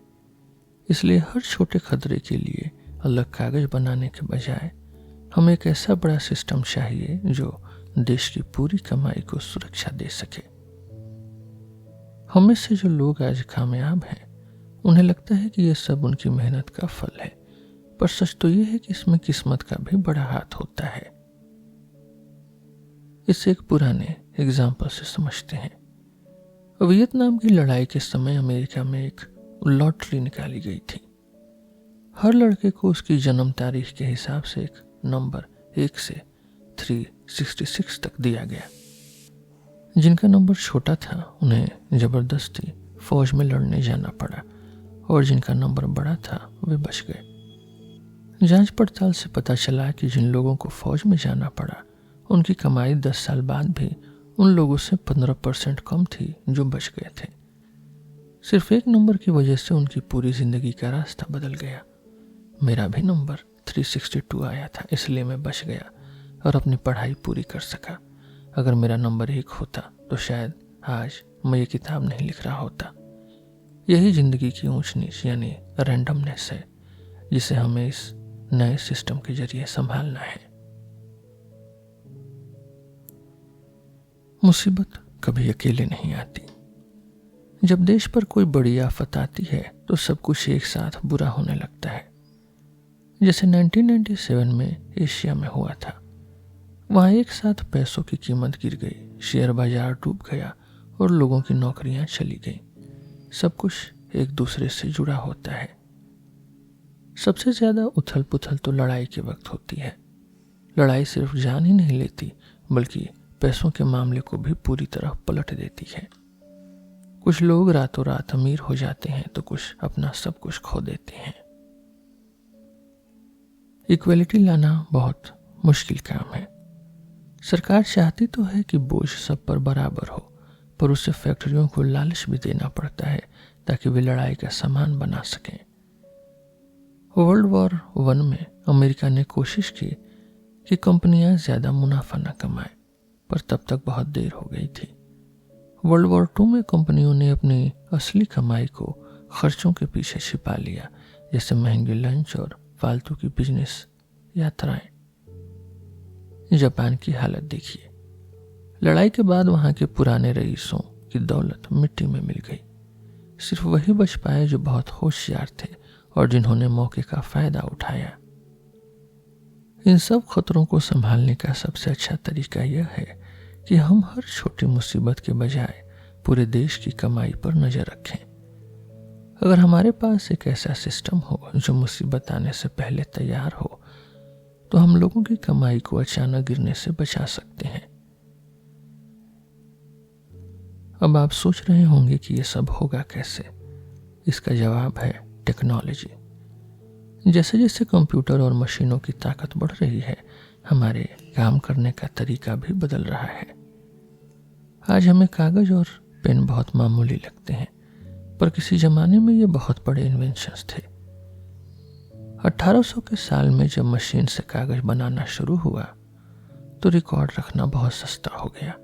इसलिए हर छोटे खतरे के लिए अलग कागज बनाने के बजाय हमें एक ऐसा बड़ा सिस्टम चाहिए जो देश की पूरी कमाई को सुरक्षा दे सके। हमें से जो लोग आज कामयाब हैं, उन्हें लगता है कि यह सब उनकी मेहनत का फल है, पर सच तो यह है कि इसमें किस्मत का भी बड़ा हाथ होता है। इसे एक पुराने एग्जाम्पल से समझते हैं। वियतनाम की लड़ाई के समय अमेरिका में एक लॉटरी निकाली गई थी। हर लड़के को उसकी जन्म तारीख के हिसाब से एक नंबर 1 से 366 तक दिया गया। जिनका नंबर छोटा था उन्हें जबरदस्ती फौज में लड़ने जाना पड़ा, और जिनका नंबर बड़ा था वे बच गए। जांच पड़ताल से पता चला कि जिन लोगों को फौज में जाना पड़ा, उनकी कमाई 10 साल बाद भी उन लोगों से 15% कम थी जो बच गए थे। सिर्फ एक नंबर की वजह से उनकी पूरी जिंदगी का रास्ता बदल गया। मेरा भी नंबर 362 आया था, इसलिए मैं बच गया और अपनी पढ़ाई पूरी कर सका। अगर मेरा नंबर 1 होता तो शायद आज मैं ये किताब नहीं लिख रहा होता। यही जिंदगी की ऊंच नीच यानी रैंडमनेस है, जिसे हमें इस नए सिस्टम के जरिए संभालना है। मुसीबत कभी अकेले नहीं आती। जब देश पर कोई बड़ी आफत आती है तो सब कुछ एक साथ बुरा होने लगता है। जैसे 1997 में एशिया में हुआ था। वहां एक साथ पैसों की कीमत गिर गई, शेयर बाजार डूब गया और लोगों की नौकरियां चली गईं। सब कुछ एक दूसरे से जुड़ा होता है। सबसे ज्यादा उथल पुथल तो लड़ाई के वक्त होती है। लड़ाई सिर्फ जान ही नहीं लेती, बल्कि पैसों के मामले को भी पूरी तरह पलट देती है। कुछ लोग रातों रात अमीर हो जाते हैं तो कुछ अपना सब कुछ खो देते हैं। इक्वलिटी लाना बहुत मुश्किल काम है। सरकार चाहती तो है कि बोझ सब पर बराबर हो, पर उसे फैक्ट्रियों को लालच भी देना पड़ता है ताकि वे लड़ाई का सामान बना सकें। वर्ल्ड वॉर 1 में अमेरिका ने कोशिश की कि कंपनियां ज्यादा मुनाफा न कमाएं, पर तब तक बहुत देर हो गई थी। वर्ल्ड वॉर 2 में कंपनियों ने अपनी असली कमाई को खर्चों के पीछे छिपा लिया, जैसे महंगे लंच और फालतू की बिजनेस यात्राएं। जापान की हालत देखिए। लड़ाई के बाद वहां के पुराने रईसों की दौलत मिट्टी में मिल गई। सिर्फ वही बच पाए जो बहुत होशियार थे और जिन्होंने मौके का फायदा उठाया। इन सब खतरों को संभालने का सबसे अच्छा तरीका यह है कि हम हर छोटी मुसीबत के बजाय पूरे देश की कमाई पर नजर रखें। अगर हमारे पास एक ऐसा सिस्टम हो जो मुसीबत आने से पहले तैयार हो, तो हम लोगों की कमाई को अचानक गिरने से बचा सकते हैं। अब आप सोच रहे होंगे कि यह सब होगा कैसे। इसका जवाब है टेक्नोलॉजी। जैसे जैसे कंप्यूटर और मशीनों की ताकत बढ़ रही है, हमारे काम करने का तरीका भी बदल रहा है। आज हमें कागज और पेन बहुत मामूली लगते हैं, पर किसी जमाने में ये बहुत बड़े इन्वेंशंस थे। 1800 के साल में जब मशीन से कागज बनाना शुरू हुआ, तो रिकॉर्ड रखना बहुत सस्ता हो गया।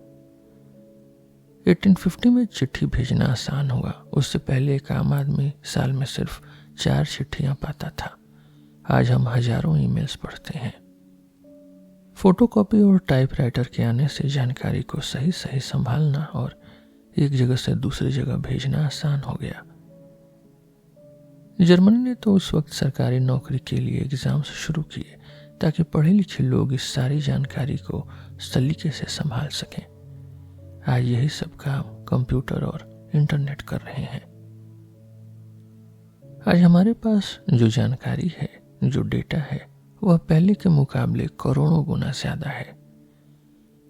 1850 में चिट्ठी भेजना आसान हुआ। उससे पहले एक आम आदमी साल में सिर्फ 4 चिट्ठियां पाता था। आज हम हजारों ईमेल्स पढ़ते हैं। फोटोकॉपी और टाइपराइटर के आने से जानकारी को सही सही संभालना और एक जगह से दूसरी जगह भेजना आसान हो गया। जर्मनी ने तो उस वक्त सरकारी नौकरी के लिए एग्जाम्स शुरू किए ताकि पढ़े लिखे लोग इस सारी जानकारी को सलीके से संभाल सकें। आज यही सब काम कंप्यूटर और इंटरनेट कर रहे हैं। आज हमारे पास जो जानकारी है, जो डेटा है, वह पहले के मुकाबले करोड़ों गुना ज्यादा है।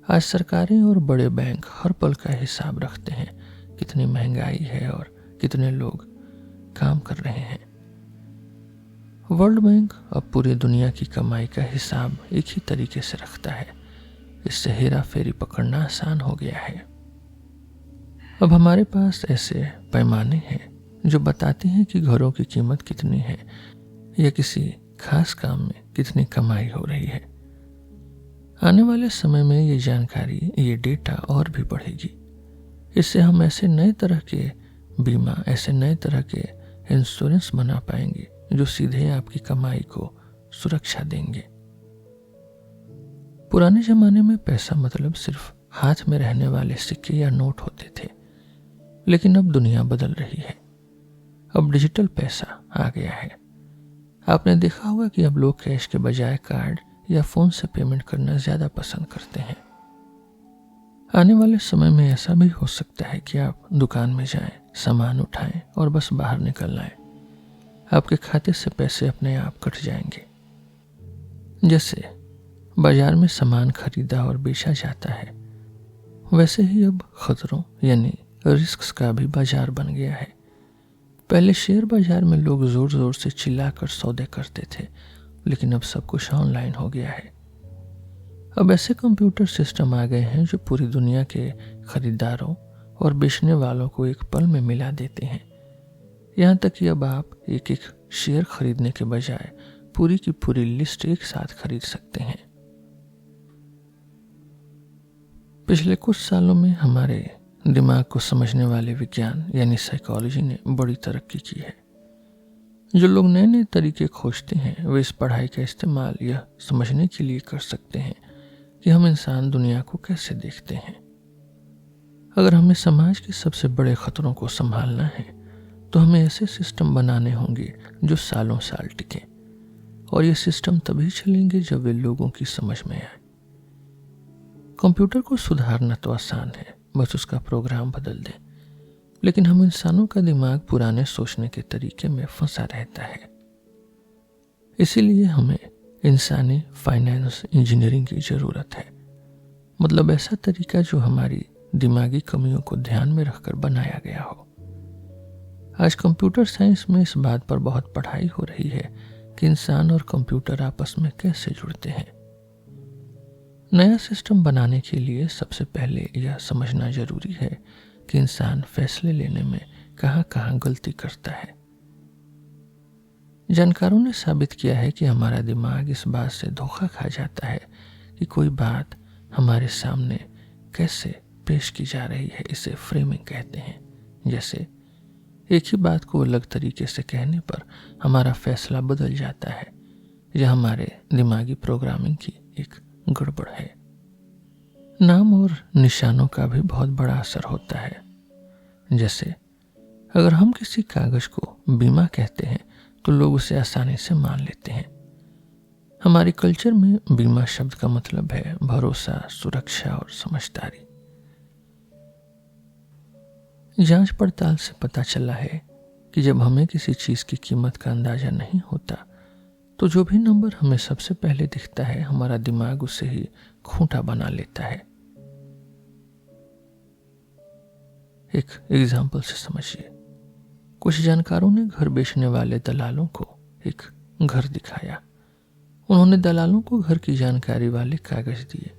आज सरकारें और बड़े बैंक हर पल का हिसाब रखते हैं, कितनी महंगाई है और कितने लोग काम कर रहे हैं। वर्ल्ड बैंक अब पूरी दुनिया की कमाई का हिसाब एक ही तरीके से रखता है। इससे हेरा फेरी पकड़ना आसान हो गया है। अब हमारे पास ऐसे पैमाने हैं जो बताते हैं कि घरों की कीमत कितनी है या किसी खास काम में कितनी कमाई हो रही है। आने वाले समय में ये जानकारी, ये डेटा और भी बढ़ेगी। इससे हम ऐसे नए तरह के बीमा, ऐसे नए तरह के इंश्योरेंस बना पाएंगे जो सीधे आपकी कमाई को सुरक्षा देंगे। पुराने जमाने में पैसा मतलब सिर्फ हाथ में रहने वाले सिक्के या नोट होते थे, लेकिन अब दुनिया बदल रही है। अब डिजिटल पैसा आ गया है। आपने देखा होगा कि अब लोग कैश के बजाय कार्ड या फोन से पेमेंट करना ज्यादा पसंद करते हैं। आने वाले समय में ऐसा भी हो सकता है कि आप दुकान में जाएं, सामान उठाएं और बस बाहर निकल आएं। आपके खाते से पैसे अपने आप कट जाएंगे। जैसे बाजार में सामान खरीदा और बेचा जाता है, वैसे ही अब खतरों यानी रिस्क का भी बाजार बन गया है। पहले शेयर बाजार में लोग जोर जोर से चिल्लाकर सौदे करते थे, लेकिन अब सब कुछ ऑनलाइन हो गया है। अब ऐसे कंप्यूटर सिस्टम आ गए हैं जो पूरी दुनिया के खरीदारों और बेचने वालों को एक पल में मिला देते हैं। यहाँ तक कि अब आप एक एक शेयर खरीदने के बजाय पूरी की पूरी लिस्ट एक साथ खरीद सकते हैं। पिछले कुछ सालों में हमारे दिमाग को समझने वाले विज्ञान यानी साइकोलॉजी ने बड़ी तरक्की की है। जो लोग नए नए तरीके खोजते हैं, वे इस पढ़ाई का इस्तेमाल यह समझने के लिए कर सकते हैं कि हम इंसान दुनिया को कैसे देखते हैं। अगर हमें समाज के सबसे बड़े खतरों को संभालना है, तो हमें ऐसे सिस्टम बनाने होंगे जो सालों साल टिके, और ये सिस्टम तभी चलेंगे जब वे लोगों की समझ में आए। कंप्यूटर को सुधारना तो आसान है, बस उसका प्रोग्राम बदल दें, लेकिन हम इंसानों का दिमाग पुराने सोचने के तरीके में फंसा रहता है। इसीलिए हमें इंसानी फाइनेंस इंजीनियरिंग की जरूरत है। मतलब ऐसा तरीका जो हमारी दिमागी कमियों को ध्यान में रखकर बनाया गया हो। आज कंप्यूटर साइंस में इस बात पर बहुत पढ़ाई हो रही है कि इंसान और कंप्यूटर आपस में कैसे जुड़ते हैं। नया सिस्टम बनाने के लिए सबसे पहले यह समझना जरूरी है कि इंसान फैसले लेने में कहाँ कहाँ गलती करता है। जानकारों ने साबित किया है कि हमारा दिमाग इस बात से धोखा खा जाता है कि कोई बात हमारे सामने कैसे पेश की जा रही है। इसे फ्रेमिंग कहते हैं। जैसे एक ही बात को अलग तरीके से कहने पर हमारा फैसला बदल जाता है। यह हमारे दिमागी प्रोग्रामिंग की एक गड़बड़ है। नाम और निशानों का भी बहुत बड़ा असर होता है। जैसे अगर हम किसी कागज को बीमा कहते हैं तो लोग उसे आसानी से मान लेते हैं। हमारे कल्चर में बीमा शब्द का मतलब है भरोसा, सुरक्षा और समझदारी। जांच पड़ताल से पता चला है कि जब हमें किसी चीज की कीमत का अंदाजा नहीं होता तो जो भी नंबर हमें सबसे पहले दिखता है हमारा दिमाग उसे ही खूंटा बना लेता है। एक एग्जाम्पल से समझिए। कुछ जानकारों ने घर बेचने वाले दलालों को एक घर दिखाया। उन्होंने दलालों को घर की जानकारी वाले कागज दिए।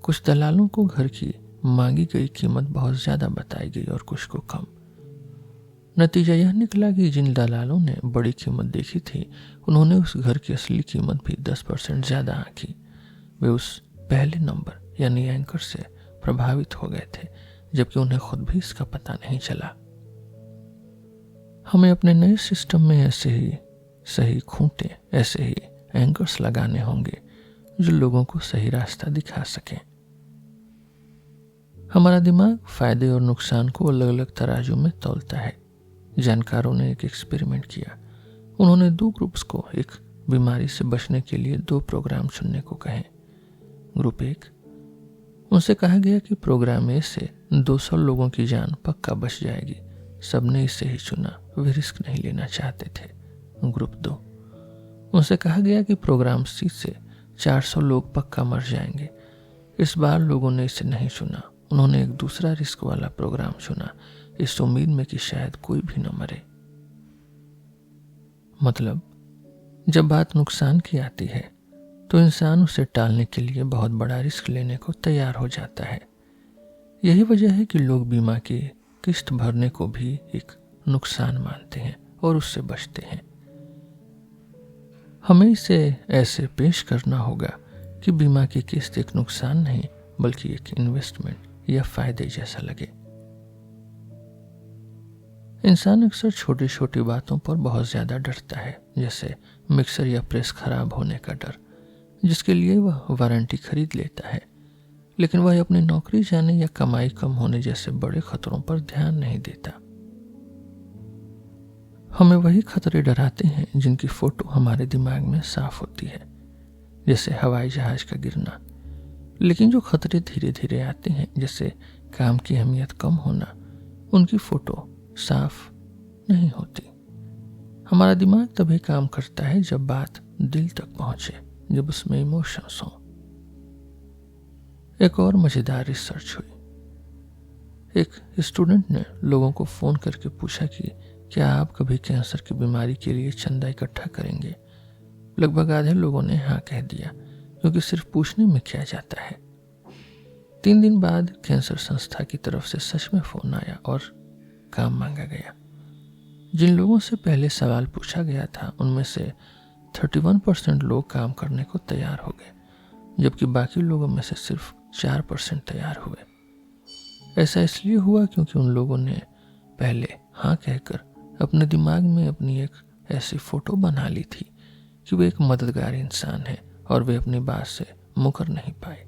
कुछ दलालों को घर की मांगी गई कीमत बहुत ज्यादा बताई गई और कुछ को कम। नतीजा यह निकला कि जिन दलालों ने बड़ी कीमत देखी थी उन्होंने उस घर की असली कीमत भी 10% ज्यादा आंकी। वे उस पहले नंबर यानी एंकर से प्रभावित हो गए थे, जबकि उन्हें खुद भी इसका पता नहीं चला। हमें अपने नए सिस्टम में ऐसे ही सही खूंटे, ऐसे ही एंकर्स लगाने होंगे जो लोगों को सही रास्ता दिखा सकें। हमारा दिमाग फायदे और नुकसान को अलग अलग तराजू में तौलता है। जानकारों ने एक एक्सपेरिमेंट किया। उन्होंने 2 ग्रुप्स को एक बीमारी से बचने के लिए 2 प्रोग्राम चुनने को कहे। ग्रुप 1, उनसे कहा गया कि प्रोग्राम ए से 200 लोगों की जान पक्का बच जाएगी। सबने इसे ही चुना, वे रिस्क नहीं लेना चाहते थे। ग्रुप 2, उनसे कहा गया कि प्रोग्राम सी से 400 लोग पक्का मर जाएंगे। इस बार लोगों ने इसे नहीं चुना। उन्होंने एक दूसरा रिस्क वाला प्रोग्राम चुना, इस उम्मीद में कि शायद कोई भी न मरे। मतलब जब बात नुकसान की आती है तो इंसान उसे टालने के लिए बहुत बड़ा रिस्क लेने को तैयार हो जाता है। यही वजह है कि लोग बीमा की किस्त भरने को भी एक नुकसान मानते हैं और उससे बचते हैं। हमें इसे ऐसे पेश करना होगा कि बीमा की किस्त एक नुकसान नहीं बल्कि एक इन्वेस्टमेंट या फायदे जैसा लगे। इंसान अक्सर छोटी छोटी बातों पर बहुत ज्यादा डरता है, जैसे मिक्सर या प्रेस खराब होने का डर, जिसके लिए वह वारंटी खरीद लेता है, लेकिन वह अपनी नौकरी जाने या कमाई कम होने जैसे बड़े खतरों पर ध्यान नहीं देता। हमें वही खतरे डराते हैं जिनकी फोटो हमारे दिमाग में साफ होती है, जैसे हवाई जहाज का गिरना। लेकिन जो खतरे धीरे धीरे आते हैं, जैसे काम की अहमियत कम होना, उनकी फोटो साफ नहीं होती। हमारा दिमाग तभी काम करता है जब बात दिल तक पहुंचे, जब उसमें इमोशंस हो। एक और मजेदार रिसर्च हुई। एक स्टूडेंट ने लोगों को फोन करके पूछा कि क्या आप कभी कैंसर की बीमारी के लिए चंदा इकट्ठा करेंगे। लगभग आधे लोगों ने हाँ कह दिया, क्योंकि सिर्फ पूछने में क्या जाता है। 3 दिन बाद कैंसर संस्था की तरफ से सच में फोन आया और काम मांगा गया। जिन लोगों से पहले सवाल पूछा गया था उनमें से 31% लोग काम करने को तैयार हो गए, जबकि बाकी लोगों में से सिर्फ 4% तैयार हुए। ऐसा इसलिए हुआ क्योंकि उन लोगों ने पहले हाँ कहकर अपने दिमाग में अपनी एक ऐसी फोटो बना ली थी कि वे एक मददगार इंसान है और वे अपनी बात से मुकर नहीं पाए।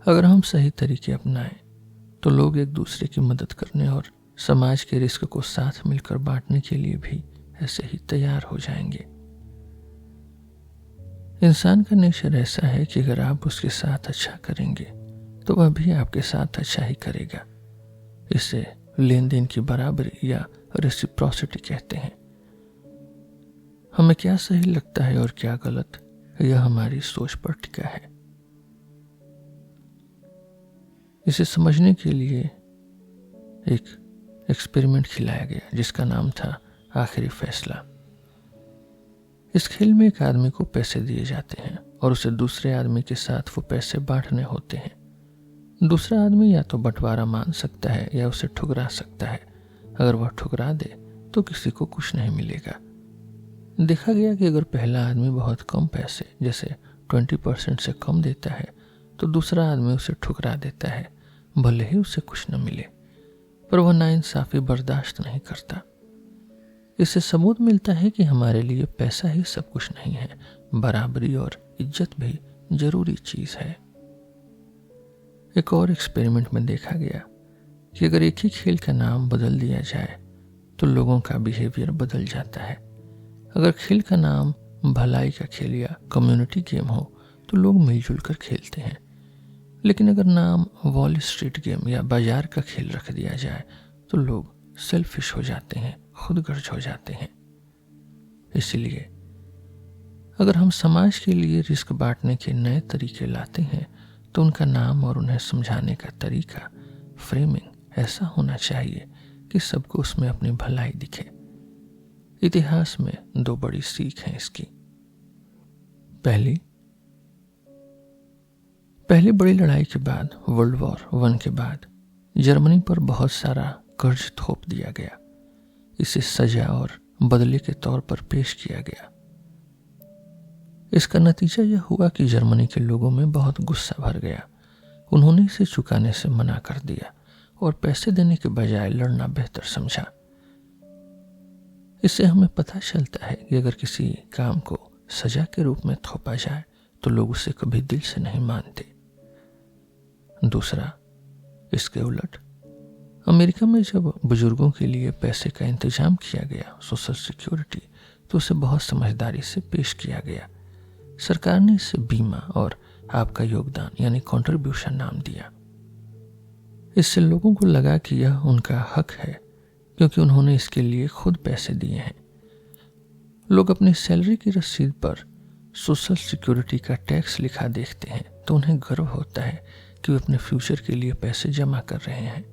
अगर हम सही तरीके अपनाएं तो लोग एक दूसरे की मदद करने और समाज के रिस्क को साथ मिलकर बांटने के लिए भी ऐसे ही तैयार हो जाएंगे। इंसान का नेचर ऐसा है कि अगर आप उसके साथ अच्छा करेंगे तो वह भी आपके साथ अच्छा ही करेगा। इसे लेन देन की बराबरी या रेसिप्रोसिटी कहते हैं। हमें क्या सही लगता है और क्या गलत, यह हमारी सोच पर टिका है। इसे समझने के लिए एक एक्सपेरिमेंट खिलाया गया जिसका नाम था आखिरी फैसला। इस खेल में एक आदमी को पैसे दिए जाते हैं और उसे दूसरे आदमी के साथ वो पैसे बांटने होते हैं। दूसरा आदमी या तो बंटवारा मान सकता है या उसे ठुकरा सकता है। अगर वह ठुकरा दे तो किसी को कुछ नहीं मिलेगा, देखा गया कि अगर पहला आदमी बहुत कम पैसे जैसे 20% से कम देता है तो दूसरा आदमी उसे ठुकरा देता है, भले ही उसे कुछ न मिले, पर वह नाइंसाफी बर्दाश्त नहीं करता। इससे सबूत मिलता है कि हमारे लिए पैसा ही सब कुछ नहीं है, बराबरी और इज्जत भी जरूरी चीज है। एक और एक्सपेरिमेंट में देखा गया कि अगर एक ही खेल का नाम बदल दिया जाए तो लोगों का बिहेवियर बदल जाता है। अगर खेल का नाम भलाई का खेल या कम्युनिटी गेम हो तो लोग मिलजुल कर खेलते हैं, लेकिन अगर नाम वॉल स्ट्रीट गेम या बाजार का खेल रख दिया जाए तो लोग सेल्फिश हो जाते हैं, खुदगर्ज हो जाते हैं। इसलिए अगर हम समाज के लिए रिस्क बांटने के नए तरीके लाते हैं तो उनका नाम और उन्हें समझाने का तरीका, फ्रेमिंग ऐसा होना चाहिए कि सबको उसमें अपनी भलाई दिखे। इतिहास में 2 बड़ी सीख हैं इसकी। पहली बड़ी लड़ाई के बाद, वर्ल्ड वॉर 1 के बाद जर्मनी पर बहुत सारा कर्ज थोप दिया गया। इसे सजा और बदले के तौर पर पेश किया गया। इसका नतीजा यह हुआ कि जर्मनी के लोगों में बहुत गुस्सा भर गया। उन्होंने इसे चुकाने से मना कर दिया और पैसे देने के बजाय लड़ना बेहतर समझा। इससे हमें पता चलता है कि अगर किसी काम को सजा के रूप में थोपा जाए तो लोग उसे कभी दिल से नहीं मानते। दूसरा, इसके उलट अमेरिका में जब बुजुर्गों के लिए पैसे का इंतजाम किया गया, सोशल सिक्योरिटी, तो उसे बहुत समझदारी से पेश किया गया। सरकार ने इसे बीमा और आपका योगदान यानी कंट्रीब्यूशन नाम दिया। इससे लोगों को लगा कि यह उनका हक है क्योंकि उन्होंने इसके लिए खुद पैसे दिए हैं। लोग अपनी सैलरी की रसीद पर सोशल सिक्योरिटी का टैक्स लिखा देखते हैं तो उन्हें गर्व होता है कि वे अपने फ्यूचर के लिए पैसे जमा कर रहे हैं।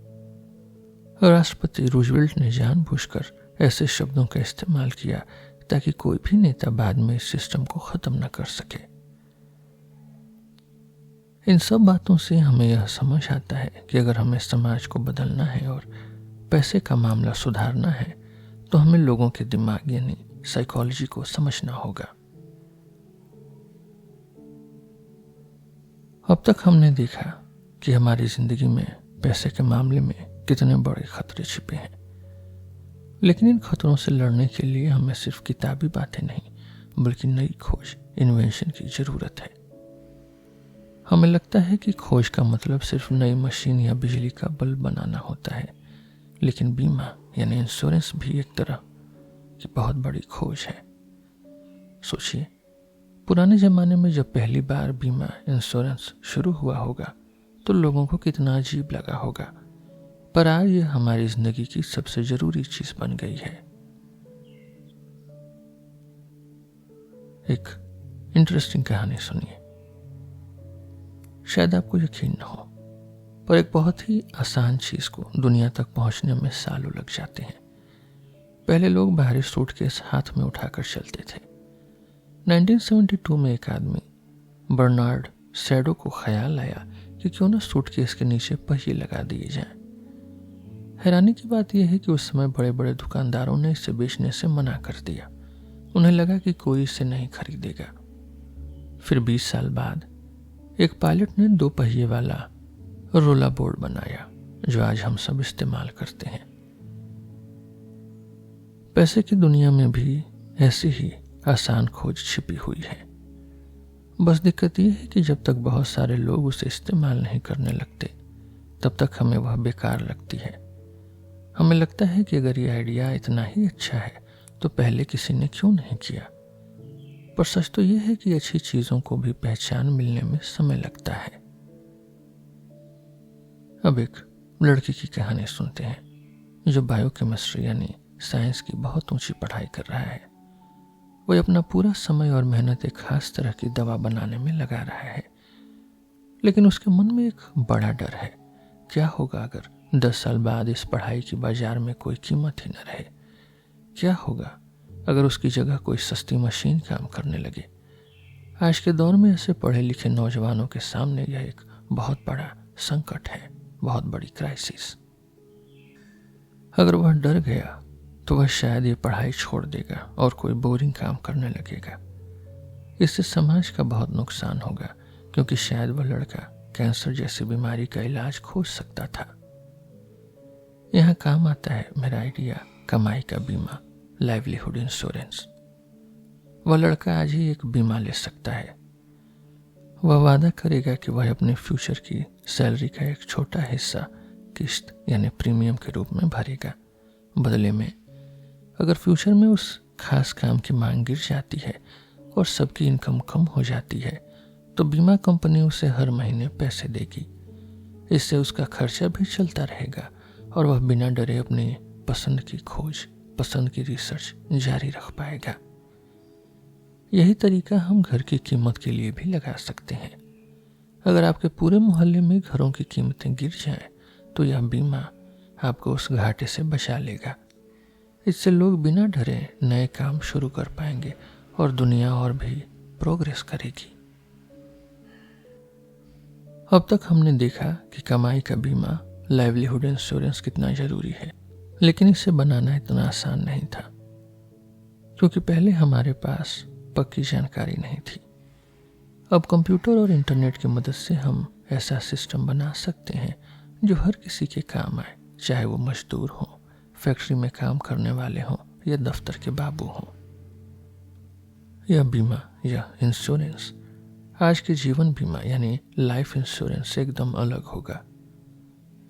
राष्ट्रपति रूजवेल्ट ने जानबूझकर ऐसे शब्दों का इस्तेमाल किया ताकि कोई भी नेता बाद में इस सिस्टम को खत्म न कर सके। इन सब बातों से हमें यह समझ आता है कि अगर हमें समाज को बदलना है और पैसे का मामला सुधारना है तो हमें लोगों के दिमाग यानी साइकोलॉजी को समझना होगा। अब तक हमने देखा कि हमारी जिंदगी में पैसे के मामले में कितने बड़े खतरे छिपे हैं, लेकिन इन खतरों से लड़ने के लिए हमें सिर्फ किताबी बातें नहीं बल्कि नई खोज, इन्वेंशन की जरूरत है। हमें लगता है कि खोज का मतलब सिर्फ नई मशीन या बिजली का बल्ब बनाना होता है, लेकिन बीमा यानी इंश्योरेंस भी एक तरह की बहुत बड़ी खोज है। सोचिए, पुराने जमाने में जब पहली बार बीमा इंश्योरेंस शुरू हुआ होगा तो लोगों को कितना अजीब लगा होगा, पर आज यह हमारी जिंदगी की सबसे जरूरी चीज बन गई है। एक इंटरेस्टिंग कहानी सुनिए। शायद आपको यकीन न हो, पर एक बहुत ही आसान चीज को दुनिया तक पहुंचने में सालों लग जाते हैं। पहले लोग भारी सूटकेस हाथ में उठाकर चलते थे। 1972 में एक आदमी बर्नार्ड सैडो को ख्याल आया कि क्यों न सूटकेस के नीचे पहिए लगा दिए जाएं। हैरानी की बात यह है कि उस समय बड़े बड़े दुकानदारों ने इसे बेचने से मना कर दिया। उन्हें लगा कि कोई इसे नहीं खरीदेगा। फिर 20 साल बाद एक पायलट ने 2 पहिए वाला रोला बोर्ड बनाया जो आज हम सब इस्तेमाल करते हैं। पैसे की दुनिया में भी ऐसी ही आसान खोज छिपी हुई है। बस दिक्कत यह है कि जब तक बहुत सारे लोग उसे इस्तेमाल नहीं करने लगते तब तक हमें वह बेकार लगती है। हमें लगता है कि अगर ये आइडिया इतना ही अच्छा है तो पहले किसी ने क्यों नहीं किया। पर सच तो यह है कि अच्छी चीजों को भी पहचान मिलने में समय लगता है। अब एक लड़की की कहानी सुनते हैं जो बायोकेमिस्ट्री यानी साइंस की बहुत ऊंची पढ़ाई कर रहा है। वह अपना पूरा समय और मेहनत एक खास तरह की दवा बनाने में लगा रहा है, लेकिन उसके मन में एक बड़ा डर है। क्या होगा अगर 10 साल बाद इस पढ़ाई की बाजार में कोई कीमत ही न रहे? क्या होगा अगर उसकी जगह कोई सस्ती मशीन काम करने लगे? आज के दौर में ऐसे पढ़े लिखे नौजवानों के सामने यह एक बहुत बड़ा संकट है, बहुत बड़ी क्राइसिस। अगर वह डर गया तो वह शायद ये पढ़ाई छोड़ देगा और कोई बोरिंग काम करने लगेगा। इससे समाज का बहुत नुकसान होगा, क्योंकि शायद वह लड़का कैंसर जैसी बीमारी का इलाज खोज सकता था। यहाँ काम आता है मेरा आइडिया कमाई का बीमा, लाइवलीहुड इंश्योरेंस। वह लड़का आज ही एक बीमा ले सकता है। वह वादा करेगा कि वह अपने फ्यूचर की सैलरी का एक छोटा हिस्सा किस्त यानी प्रीमियम के रूप में भरेगा। बदले में अगर फ्यूचर में उस खास काम की मांग गिर जाती है और सबकी इनकम कम हो जाती है, तो बीमा कंपनी उसे हर महीने पैसे देगी। इससे उसका खर्चा भी चलता रहेगा और वह बिना डरे अपनी पसंद की खोज, पसंद की रिसर्च जारी रख पाएगा। यही तरीका हम घर की कीमत के लिए भी लगा सकते हैं। अगर आपके पूरे मोहल्ले में घरों की कीमतें गिर जाएं, तो यह बीमा आपको उस घाटे से बचा लेगा। इससे लोग बिना डरे नए काम शुरू कर पाएंगे और दुनिया और भी प्रोग्रेस करेगी। अब तक हमने देखा कि कमाई का बीमा, लाइवलीहुड इंश्योरेंस कितना जरूरी है, लेकिन इसे बनाना इतना आसान नहीं था, क्योंकि पहले हमारे पास पक्की जानकारी नहीं थी। अब कंप्यूटर और इंटरनेट की मदद से हम ऐसा सिस्टम बना सकते हैं जो हर किसी के काम आए, चाहे वो मजदूर हो, फैक्ट्री में काम करने वाले हों या दफ्तर के बाबू हों। यह बीमा या इंश्योरेंस आज के जीवन बीमा यानी लाइफ इंश्योरेंस से एकदम अलग होगा।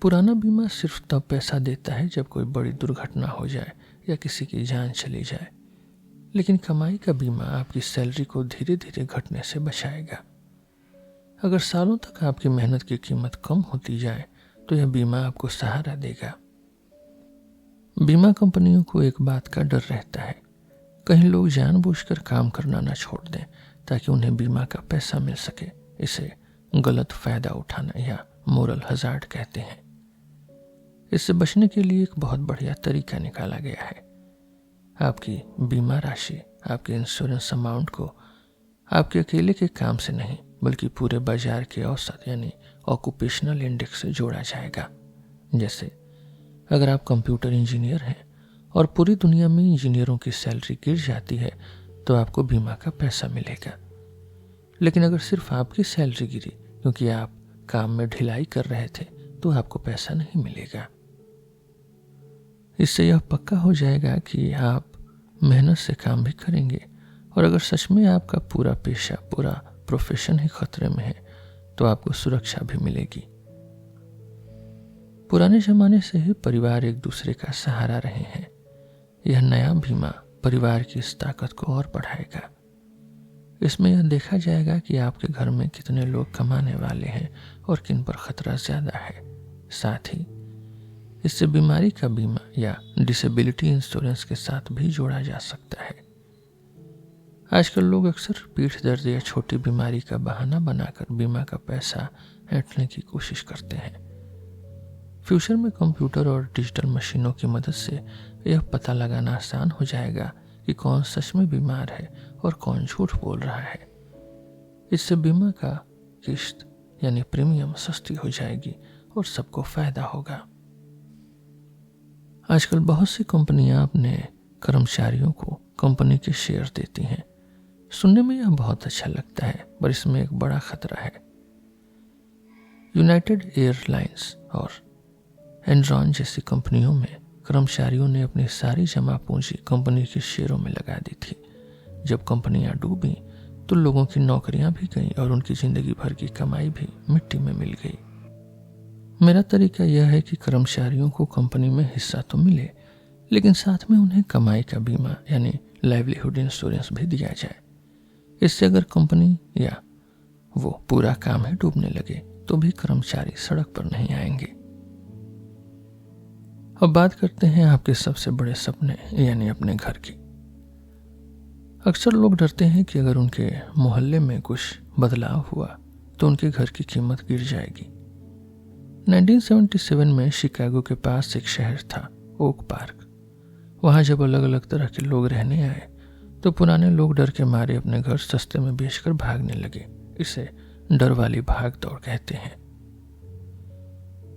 पुराना बीमा सिर्फ तब पैसा देता है जब कोई बड़ी दुर्घटना हो जाए या किसी की जान चली जाए, लेकिन कमाई का बीमा आपकी सैलरी को धीरे धीरे घटने से बचाएगा। अगर सालों तक आपकी मेहनत की कीमत कम होती जाए, तो यह बीमा आपको सहारा देगा। बीमा कंपनियों को एक बात का डर रहता है, कहीं लोग जानबूझकर काम करना न छोड़ दें ताकि उन्हें बीमा का पैसा मिल सके। इसे गलत फायदा उठाना या मोरल हजार्ड कहते हैं। इससे बचने के लिए एक बहुत बढ़िया तरीका निकाला गया है। आपकी बीमा राशि, आपके इंश्योरेंस अमाउंट को आपके अकेले के काम से नहीं, बल्कि पूरे बाजार के औसत यानी ऑक्यूपेशनल इंडेक्स से जोड़ा जाएगा। जैसे अगर आप कंप्यूटर इंजीनियर हैं और पूरी दुनिया में इंजीनियरों की सैलरी गिर जाती है, तो आपको बीमा का पैसा मिलेगा। लेकिन अगर सिर्फ आपकी सैलरी गिरी क्योंकि आप काम में ढिलाई कर रहे थे, तो आपको पैसा नहीं मिलेगा। इससे यह पक्का हो जाएगा कि आप मेहनत से काम भी करेंगे, और अगर सच में आपका पूरा पेशा, पूरा प्रोफेशन ही खतरे में है, तो आपको सुरक्षा भी मिलेगी। पुराने जमाने से ही परिवार एक दूसरे का सहारा रहे हैं। यह नया बीमा परिवार की इस ताकत को और बढ़ाएगा। इसमें यह देखा जाएगा कि आपके घर में कितने लोग कमाने वाले हैं और किन पर खतरा ज्यादा है। साथ ही इससे बीमारी का बीमा या डिसेबिलिटी इंश्योरेंस के साथ भी जोड़ा जा सकता है। आजकल लोग अक्सर पीठ दर्द या छोटी बीमारी का बहाना बनाकर बीमा का पैसा ऐंठने की कोशिश करते हैं। फ्यूचर में कंप्यूटर और डिजिटल मशीनों की मदद से यह पता लगाना आसान हो जाएगा कि कौन सच में बीमार है और कौन झूठ बोल रहा है। इससे बीमा का किस्त यानी प्रीमियम सस्ती हो जाएगी और सबको फायदा होगा। आजकल बहुत सी कंपनियां अपने कर्मचारियों को कंपनी के शेयर देती हैं। सुनने में यह बहुत अच्छा लगता है, पर इसमें एक बड़ा खतरा है। यूनाइटेड एयरलाइंस और एनरॉन जैसी कंपनियों में कर्मचारियों ने अपनी सारी जमा पूंजी कंपनी के शेयरों में लगा दी थी। जब कंपनियां डूबी तो लोगों की नौकरियां भी गईं और उनकी जिंदगी भर की कमाई भी मिट्टी में मिल गई। मेरा तरीका यह है कि कर्मचारियों को कंपनी में हिस्सा तो मिले, लेकिन साथ में उन्हें कमाई का बीमा यानी लाइवलीहुड इंश्योरेंस भी दिया जाए। इससे अगर कंपनी या वो पूरा काम ही डूबने लगे तो भी कर्मचारी सड़क पर नहीं आएंगे। अब बात करते हैं आपके सबसे बड़े सपने यानी अपने घर की। अक्सर लोग डरते हैं कि अगर उनके मोहल्ले में कुछ बदलाव हुआ तो उनके घर की कीमत गिर जाएगी। 1977 में शिकागो के पास एक शहर था, ओक पार्क। वहां जब अलग अलग तरह के लोग रहने आए तो पुराने लोग डर के मारे अपने घर सस्ते में बेचकर भागने लगे। इसे डर वाली भाग दौड़ कहते हैं।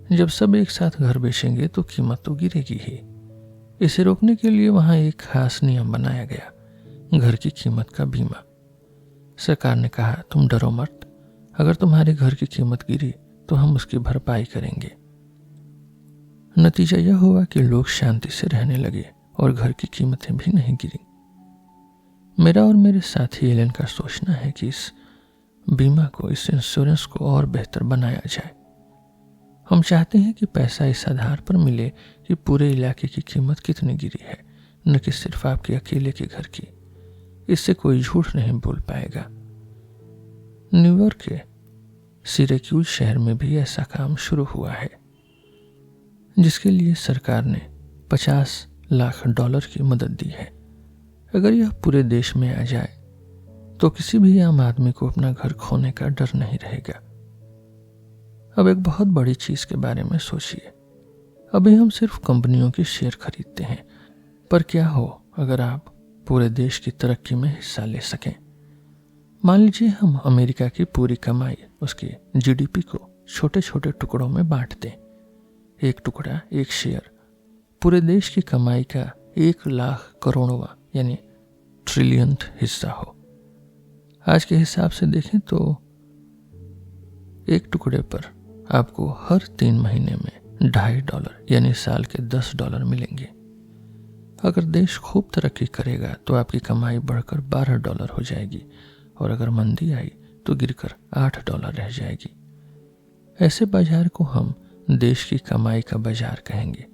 जब सब एक साथ घर बेचेंगे तो कीमत तो गिरेगी ही। इसे रोकने के लिए वहां एक खास नियम बनाया गया, घर की कीमत का बीमा। सरकार ने कहा, तुम डरो मत, अगर तुम्हारे घर की कीमत गिरी तो हम उसकी भरपाई करेंगे। नतीजा यह हुआ कि लोग शांति से रहने लगे और घर की कीमतें भी नहीं गिरी। मेरा और मेरे साथी एलन का सोचना है कि इस बीमा को, इस इंश्योरेंस को और बेहतर बनाया जाए। हम चाहते हैं कि पैसा इस आधार पर मिले कि पूरे इलाके की कीमत कितनी गिरी है, न कि सिर्फ आपके अकेले के घर की। इससे कोई झूठ नहीं बोल पाएगा। न्यूयॉर्क के सिरेक्यूज शहर में भी ऐसा काम शुरू हुआ है, जिसके लिए सरकार ने $50 लाख की मदद दी है। अगर यह पूरे देश में आ जाए तो किसी भी आम आदमी को अपना घर खोने का डर नहीं रहेगा। अब एक बहुत बड़ी चीज के बारे में सोचिए। अभी हम सिर्फ कंपनियों के शेयर खरीदते हैं, पर क्या हो अगर आप पूरे देश की तरक्की में हिस्सा ले सकें। मान लीजिए हम अमेरिका की पूरी कमाई, उसके जीडीपी को छोटे छोटे टुकड़ों में बांट दें। एक टुकड़ा, एक शेयर, पूरे देश की कमाई का 1 लाख करोड़वां यानी ट्रिलियंथ हिस्सा हो। आज के हिसाब से देखें तो एक टुकड़े पर आपको हर 3 महीने में $2.5 यानी साल के $10 मिलेंगे। अगर देश खूब तरक्की करेगा तो आपकी कमाई बढ़कर $12 हो जाएगी, और अगर मंदी आई तो गिरकर $8 रह जाएगी। ऐसे बाजार को हम देश की कमाई का बाजार कहेंगे।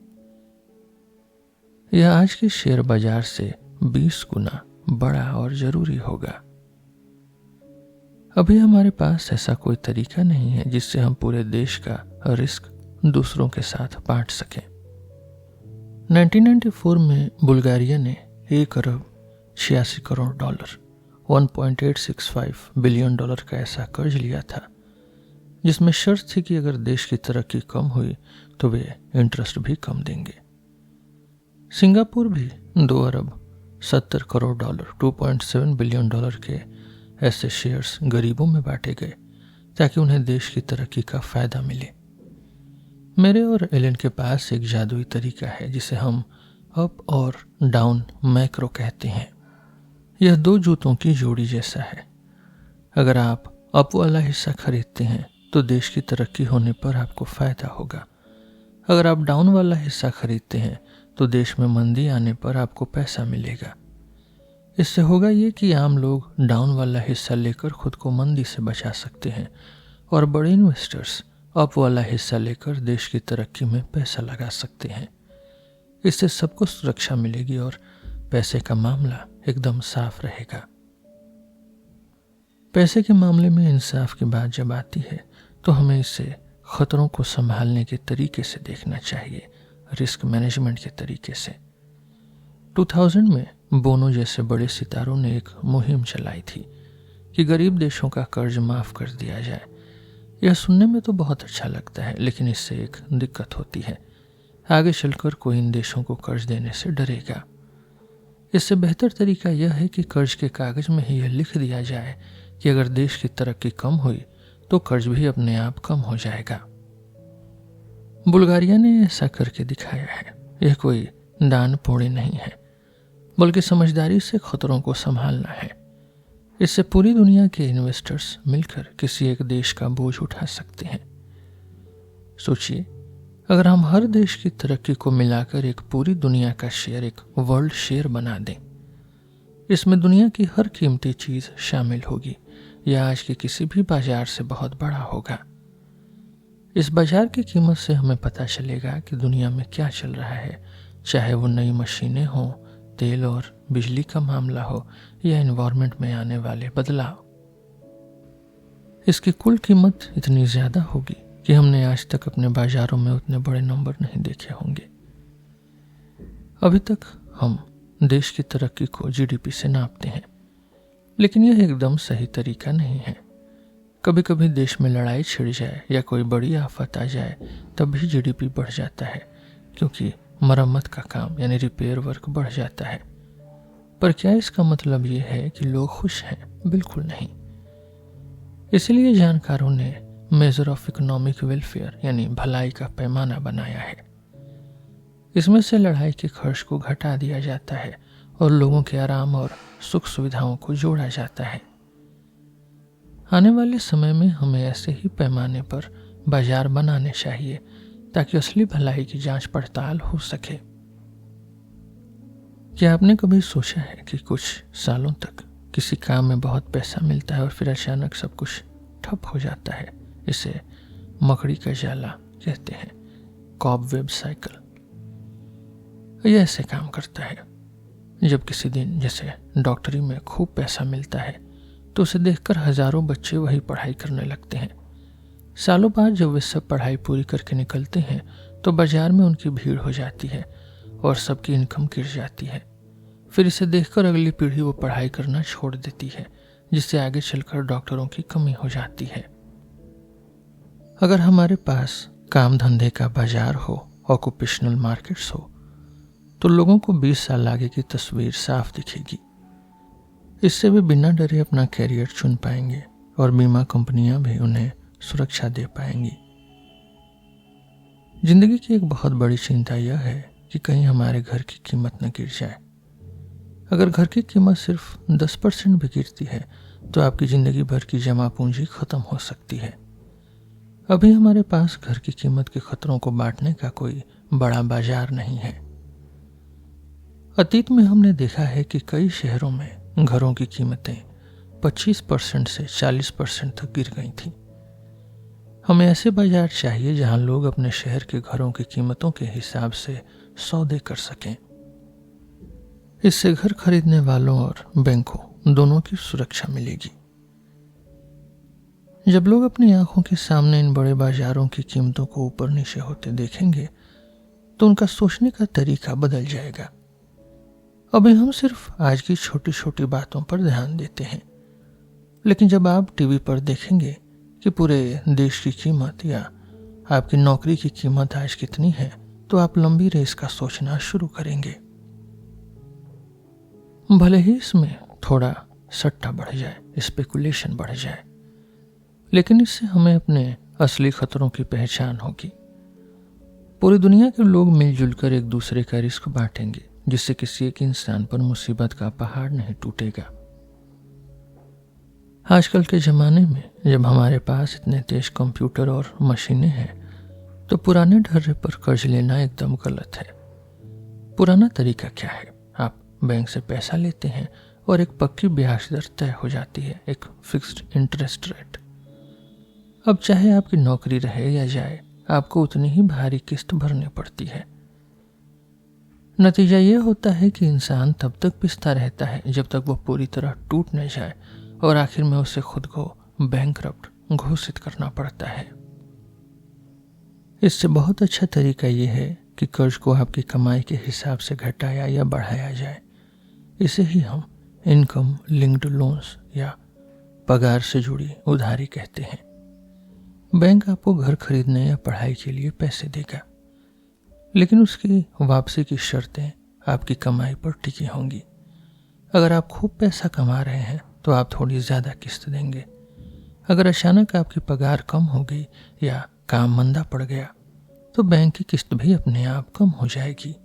यह आज के शेयर बाजार से 20 गुना बड़ा और जरूरी होगा। अभी हमारे पास ऐसा कोई तरीका नहीं है जिससे हम पूरे देश का रिस्क दूसरों के साथ बांट सकें। 1994 में बुल्गारिया ने $1.86 करोड़ $1.865 बिलियन का ऐसा कर्ज लिया था, जिसमें शर्त थी कि अगर देश की तरक्की कम हुई तो वे इंटरेस्ट भी कम देंगे। सिंगापुर भी $2.70 करोड़ $2.7 बिलियन के ऐसे शेयर्स गरीबों में बांटे गए ताकि उन्हें देश की तरक्की का फायदा मिले। मेरे और एलन के पास एक जादुई तरीका है जिसे हम अप और डाउन मैक्रो कहते हैं। यह 2 जूतों की जोड़ी जैसा है। अगर आप अप वाला हिस्सा खरीदते हैं तो देश की तरक्की होने पर आपको फायदा होगा। अगर आप डाउन वाला हिस्सा खरीदते हैं तो देश में मंदी आने पर आपको पैसा मिलेगा। इससे होगा ये कि आम लोग डाउन वाला हिस्सा लेकर खुद को मंदी से बचा सकते हैं, और बड़े इन्वेस्टर्स अप वाला हिस्सा लेकर देश की तरक्की में पैसा लगा सकते हैं। इससे सबको सुरक्षा मिलेगी और पैसे का मामला एकदम साफ रहेगा। पैसे के मामले में इंसाफ की बात जब आती है तो हमें इसे खतरों को संभालने के तरीके से देखना चाहिए, रिस्क मैनेजमेंट के तरीके से। 2000 में बोनो जैसे बड़े सितारों ने एक मुहिम चलाई थी कि गरीब देशों का कर्ज माफ कर दिया जाए। यह सुनने में तो बहुत अच्छा लगता है, लेकिन इससे एक दिक्कत होती है। आगे चलकर कोई इन देशों को कर्ज देने से डरेगा। इससे बेहतर तरीका यह है कि कर्ज के कागज में ही यह लिख दिया जाए कि अगर देश की तरक्की कम हुई तो कर्ज भी अपने आप कम हो जाएगा। बुल्गारिया ने ऐसा करके दिखाया है। यह कोई दान पुण्य नहीं है, बल्कि समझदारी से खतरों को संभालना है। इससे पूरी दुनिया के इन्वेस्टर्स मिलकर किसी एक देश का बोझ उठा सकते हैं। सोचिए, अगर हम हर देश की तरक्की को मिलाकर एक पूरी दुनिया का शेयर, एक वर्ल्ड शेयर बना दें, इसमें दुनिया की हर कीमती चीज शामिल होगी। यह आज के किसी भी बाजार से बहुत बड़ा होगा। इस बाजार की कीमत से हमें पता चलेगा कि दुनिया में क्या चल रहा है, चाहे वो नई मशीनें हों, तेल और बिजली का मामला हो या एनवायरनमेंट में आने वाले बदलाव। इसकी कुल कीमत इतनी ज्यादा होगी कि हमने आज तक अपने बाजारों में उतने बड़े नंबर नहीं देखे होंगे। अभी तक हम देश की तरक्की को जीडीपी से नापते हैं, लेकिन यह एकदम सही तरीका नहीं है। कभी कभी देश में लड़ाई छिड़ जाए या कोई बड़ी आफत आ जाए तब भी जीडीपी बढ़ जाता है, क्योंकि मरम्मत का काम यानी रिपेयर वर्क बढ़ जाता है। पर क्या इसका मतलब ये है कि लोग खुश हैं? बिल्कुल नहीं। इसलिए जानकारों ने मेजर ऑफ इकोनॉमिक वेलफेयर यानी भलाई का पैमाना बनाया है। इसमें से लड़ाई के खर्च को घटा दिया जाता है और लोगों के आराम और सुख सुविधाओं को जोड़ा जाता है। आने वाले समय में हमें ऐसे ही पैमाने पर बाजार बनाने चाहिए ताकि असली भलाई की जांच पड़ताल हो सके। क्या आपने कभी सोचा है कि कुछ सालों तक किसी काम में बहुत पैसा मिलता है और फिर अचानक सब कुछ ठप हो जाता है? इसे मकड़ी का जाला कहते हैं, कॉबवेब साइकिल। यह ऐसे काम करता है, जब किसी दिन जैसे डॉक्टरी में खूब पैसा मिलता है तो उसे देखकर हजारों बच्चे वही पढ़ाई करने लगते हैं। सालों बाद जब वे सब पढ़ाई पूरी करके निकलते हैं तो बाजार में उनकी भीड़ हो जाती है और सबकी इनकम गिर जाती है। फिर इसे देखकर अगली पीढ़ी वो पढ़ाई करना छोड़ देती है, जिससे आगे चलकर डॉक्टरों की कमी हो जाती है। अगर हमारे पास काम धंधे का बाजार हो, ऑक्यूपेशनल मार्केट्स हो, तो लोगों को 20 साल आगे की तस्वीर साफ दिखेगी। इससे वे बिना डरे अपना कैरियर चुन पाएंगे और बीमा कंपनियां भी उन्हें सुरक्षा दे पाएंगी। जिंदगी की एक बहुत बड़ी चिंता यह है कि कहीं हमारे घर की कीमत न गिर जाए। अगर घर की कीमत सिर्फ 10% भी गिरती है तो आपकी जिंदगी भर की जमा पूंजी खत्म हो सकती है। अभी हमारे पास घर की कीमत के खतरों को बांटने का कोई बड़ा बाजार नहीं है। अतीत में हमने देखा है कि कई शहरों में घरों की कीमतें 25% से 40% तक गिर गई थीं। हमें ऐसे बाजार चाहिए जहां लोग अपने शहर के घरों की कीमतों के हिसाब से सौदे कर सकें। इससे घर खरीदने वालों और बैंकों दोनों की सुरक्षा मिलेगी। जब लोग अपनी आंखों के सामने इन बड़े बाजारों की कीमतों को ऊपर नीचे होते देखेंगे तो उनका सोचने का तरीका बदल जाएगा। अभी हम सिर्फ आज की छोटी छोटी बातों पर ध्यान देते हैं, लेकिन जब आप टीवी पर देखेंगे कि पूरे देश की कीमत या आपकी नौकरी की कीमत आज कितनी है तो आप लंबी रेस का सोचना शुरू करेंगे। भले ही इसमें थोड़ा सट्टा बढ़ जाए, स्पेकुलेशन बढ़ जाए, लेकिन इससे हमें अपने असली खतरों की पहचान होगी। पूरी दुनिया के लोग मिलजुल कर एक दूसरे का रिस्क बांटेंगे, जिससे किसी एक इंसान पर मुसीबत का पहाड़ नहीं टूटेगा। आजकल के ज़माने में जब हमारे पास इतने तेज कंप्यूटर और मशीनें हैं तो पुराने ढर्रे पर कर्ज लेना एकदम गलत है। पुराना तरीका क्या है? आप बैंक से पैसा लेते हैं और एक पक्की ब्याज दर तय हो जाती है, एक फिक्स्ड इंटरेस्ट रेट। अब चाहे आपकी नौकरी रहे या जाए, आपको उतनी ही भारी किस्त भरनी पड़ती है। नतीजा यह होता है कि इंसान तब तक पिसता रहता है जब तक वो पूरी तरह टूट न जाए और आखिर में उसे खुद को बैंकरप्ट घोषित करना पड़ता है। इससे बहुत अच्छा तरीका यह है कि कर्ज को आपकी कमाई के हिसाब से घटाया या बढ़ाया जाए। इसे ही हम इनकम लिंक्ड लोन्स या पगार से जुड़ी उधारी कहते हैं। बैंक आपको घर खरीदने या पढ़ाई के लिए पैसे देगा, लेकिन उसकी वापसी की शर्तें आपकी कमाई पर टिकी होंगी। अगर आप खूब पैसा कमा रहे हैं तो आप थोड़ी ज़्यादा किस्त देंगे। अगर अचानक आपकी पगार कम हो गई या काम मंदा पड़ गया तो बैंक की किस्त भी अपने आप कम हो जाएगी।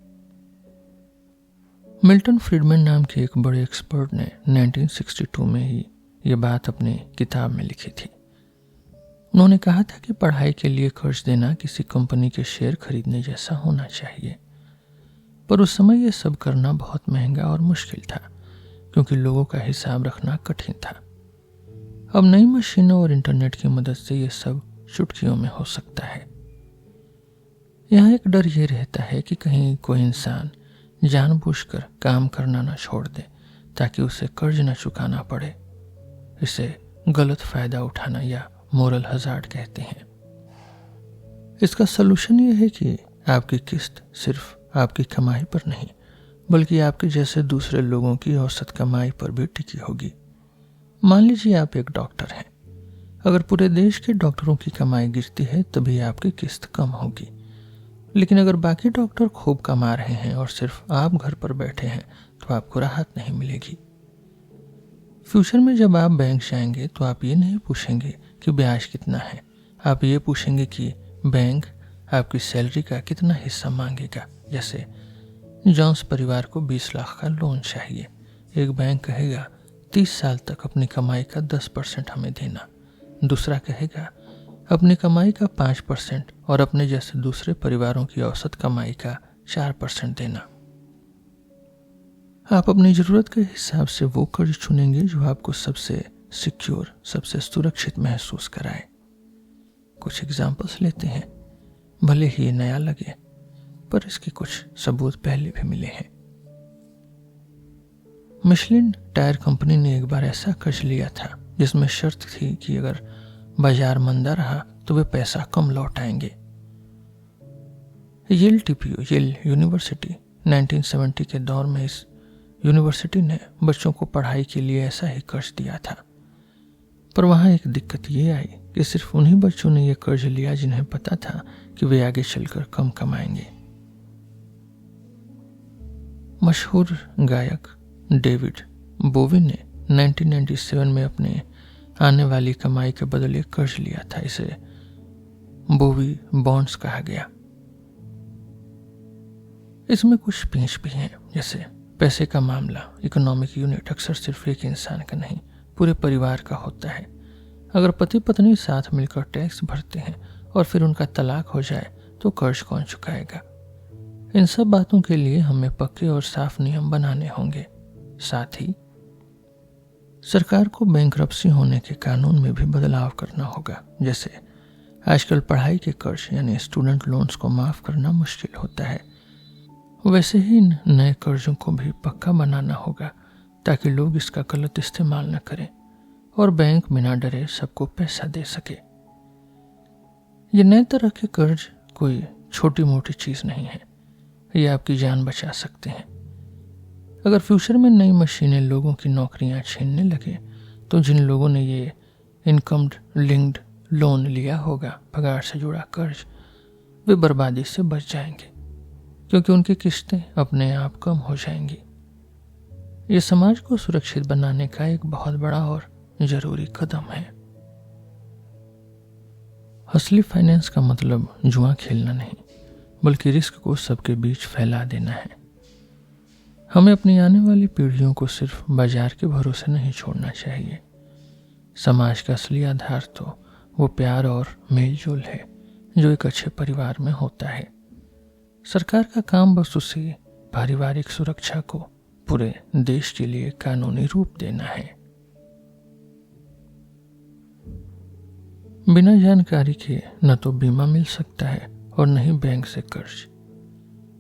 मिल्टन फ्रीडमैन नाम के एक बड़े एक्सपर्ट ने 1962 में ही ये बात अपनी किताब में लिखी थी। उन्होंने कहा था कि पढ़ाई के लिए कर्ज देना किसी कंपनी के शेयर खरीदने जैसा होना चाहिए, पर उस समय यह सब करना बहुत महंगा और मुश्किल था क्योंकि लोगों का हिसाब रखना कठिन था। अब नई मशीनों और इंटरनेट की मदद से यह सब चुटकियों में हो सकता है। यहाँ एक डर ये रहता है कि कहीं कोई इंसान जानबूझकर काम करना न छोड़ दे ताकि उसे कर्ज न चुकाना पड़े। इसे गलत फायदा उठाना या मोरल हजार्ड कहते हैं। इसका सलूशन ये है कि आपकी किस्त सिर्फ आपकी कमाई पर नहीं बल्कि आपके जैसे दूसरे लोगों की औसत कमाई पर भी टिकी होगी। मान लीजिए आप एक डॉक्टर हैं। अगर पूरे देश के डॉक्टरों की कमाई गिरती है तभी आपकी किस्त कम होगी, लेकिन अगर बाकी डॉक्टर खूब कमा रहे हैं और सिर्फ आप घर पर बैठे हैं तो आपको राहत नहीं मिलेगी। फ्यूचर में जब आप बैंक जाएंगे तो आप ये नहीं पूछेंगे कि ब्याज कितना है, आप ये पूछेंगे कि बैंक आपकी सैलरी का कितना हिस्सा मांगेगा जैसे जॉन्स परिवार को 20 लाख का लोन चाहिए। एक बैंक कहेगा 30 साल तक अपनी कमाई का 10% हमें देना, दूसरा कहेगा अपनी कमाई का 5% और अपने जैसे दूसरे परिवारों की औसत कमाई का 4% देना। आप अपनी जरूरत के हिसाब से वो कर्ज चुनेंगे जो आपको सबसे सिक्योर, सबसे सुरक्षित महसूस कराए। कुछ एग्जाम्पल्स लेते हैं। भले ही ये नया लगे, पर इसके कुछ सबूत पहले भी मिले हैं। मिशेलिन टायर कंपनी ने एक बार ऐसा कर्ज लिया था जिसमें शर्त थी कि अगर बाजार मंदा रहा तो वे पैसा कम लौटाएंगे। येल यूनिवर्सिटी 1970 के दौर में इस यूनिवर्सिटी ने बच्चों को पढ़ाई के लिए ऐसा ही कर्ज दिया था, पर वहां एक दिक्कत ये आई कि सिर्फ उन्हीं बच्चों ने यह कर्ज लिया जिन्हें पता था कि वे आगे चलकर कम कमाएंगे। मशहूर गायक डेविड बोवी ने 1997 में अपने आने वाली कमाई के बदले कर्ज लिया था। इसे बोवी बॉन्ड्स कहा गया। इसमें कुछ पेच भी हैं, जैसे पैसे का मामला, इकोनॉमिक यूनिट अक्सर सिर्फ एक इंसान का नहीं, पूरे परिवार का होता है। अगर पति पत्नी साथ मिलकर टैक्स भरते हैं और फिर उनका तलाक हो जाए तो कर्ज कौन चुकाएगा? इन सब बातों के लिए हमें पक्के और साफ नियम बनाने होंगे। साथ ही सरकार को बैंकरप्सी होने के कानून में भी बदलाव करना होगा। जैसे आजकल पढ़ाई के कर्ज यानी स्टूडेंट लोन्स को माफ करना मुश्किल होता है, वैसे ही इन नए कर्जों को भी पक्का बनाना होगा ताकि लोग इसका गलत इस्तेमाल न करें और बैंक बिना डरे सबको पैसा दे सके। ये नए तरह के कर्ज कोई छोटी मोटी चीज नहीं है, ये आपकी जान बचा सकते हैं। अगर फ्यूचर में नई मशीनें लोगों की नौकरियां छीनने लगे तो जिन लोगों ने ये इनकम लिंक्ड लोन लिया होगा, पगार से जुड़ा कर्ज, वे बर्बादी से बच जाएंगे क्योंकि उनकी किस्तें अपने आप कम हो जाएंगी। ये समाज को सुरक्षित बनाने का एक बहुत बड़ा और जरूरी कदम है। असली फाइनेंस का मतलब जुआ खेलना नहीं, बल्कि रिस्क को सबके बीच फैला देना है। हमें अपनी आने वाली पीढ़ियों को सिर्फ बाजार के भरोसे नहीं छोड़ना चाहिए। समाज का असली आधार तो वो प्यार और मेलजोल है जो एक अच्छे परिवार में होता है। सरकार का काम बस उसी पारिवारिक सुरक्षा को पूरे देश के लिए कानूनी रूप देना है। बिना जानकारी के न तो बीमा मिल सकता है और न ही बैंक से कर्ज।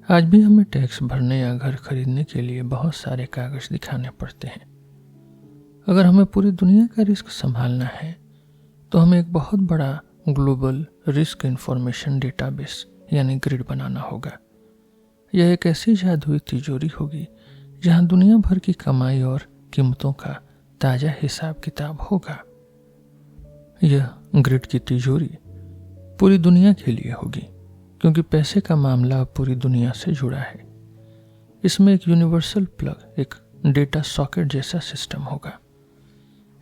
आज भी हमें टैक्स भरने या घर खरीदने के लिए बहुत सारे कागज दिखाने पड़ते हैं। अगर हमें पूरी दुनिया का रिस्क संभालना है तो हमें एक बहुत बड़ा ग्लोबल रिस्क इंफॉर्मेशन डेटाबेस यानी ग्रिड बनाना होगा। यह एक ऐसी जादुई तिजोरी होगी जहां दुनिया भर की कमाई और कीमतों का ताजा हिसाब किताब होगा। यह ग्रिड की तिजोरी पूरी दुनिया के लिए होगी क्योंकि पैसे का मामला अब पूरी दुनिया से जुड़ा है। इसमें एक यूनिवर्सल प्लग, एक डेटा सॉकेट जैसा सिस्टम होगा।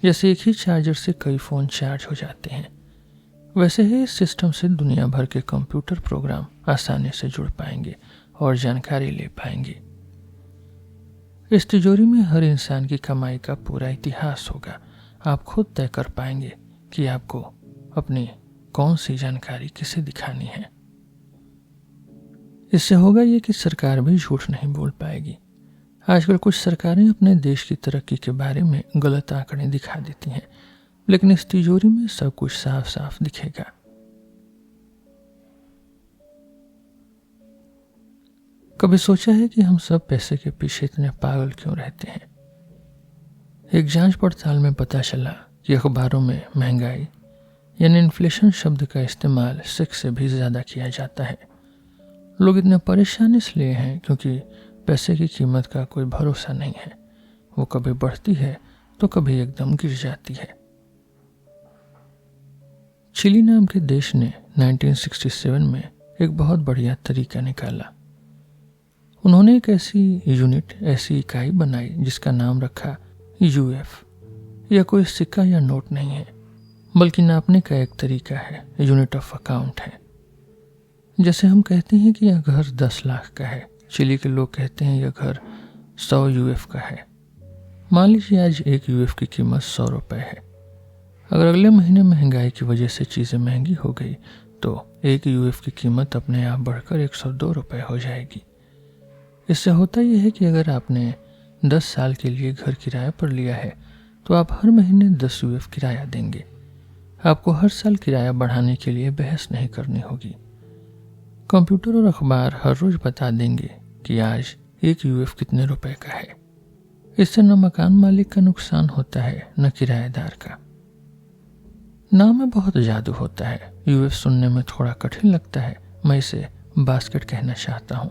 जैसे एक ही चार्जर से कई फ़ोन चार्ज हो जाते हैं, वैसे ही इस सिस्टम से दुनिया भर के कंप्यूटर प्रोग्राम आसानी से जुड़ पाएंगे और जानकारी ले पाएंगे। इस तिजोरी में हर इंसान की कमाई का पूरा इतिहास होगा। आप खुद तय कर पाएंगे कि आपको अपनी कौन सी जानकारी किसे दिखानी है। इससे होगा ये कि सरकार भी झूठ नहीं बोल पाएगी। आजकल कुछ सरकारें अपने देश की तरक्की के बारे में गलत आंकड़े दिखा देती हैं, लेकिन इस तिजोरी में सब कुछ साफ साफ दिखेगा। कभी सोचा है कि हम सब पैसे के पीछे इतने पागल क्यों रहते हैं? एक जांच पड़ताल में पता चला कि अखबारों में महंगाई यानी इन्फ्लेशन शब्द का इस्तेमाल सेक्स से भी ज्यादा किया जाता है। लोग इतने परेशान इसलिए हैं क्योंकि पैसे की कीमत का कोई भरोसा नहीं है। वो कभी बढ़ती है तो कभी एकदम गिर जाती है। चिली नाम के देश ने 1967 में एक बहुत बढ़िया तरीका निकाला। उन्होंने एक ऐसी यूनिट, ऐसी इकाई बनाई जिसका नाम रखा यूएफ। यह कोई सिक्का या नोट नहीं है, बल्कि नापने का एक तरीका है, यूनिट ऑफ अकाउंट है। जैसे हम कहते हैं कि यह घर 10 लाख का है, चिली के लोग कहते हैं यह घर 100 यूएफ का है। मान लीजिए आज एक यूएफ की कीमत 100 रुपये है। अगर अगले महीने महंगाई की वजह से चीज़ें महंगी हो गई तो एक यूएफ की कीमत अपने आप बढ़कर 102 रुपये हो जाएगी। इससे होता यह है कि अगर आपने 10 साल के लिए घर किराए पर लिया है तो आप हर महीने 10 यूएफ किराया देंगे। आपको हर साल किराया बढ़ाने के लिए बहस नहीं करनी होगी। कंप्यूटर और अखबार हर रोज बता देंगे कि आज एक यूएफ कितने रुपए का है। इससे न मकान मालिक का नुकसान होता है न किराएदार का। नाम में बहुत जादू होता है। यूएफ सुनने में थोड़ा कठिन लगता है। मैं इसे बास्केट कहना चाहता हूँ,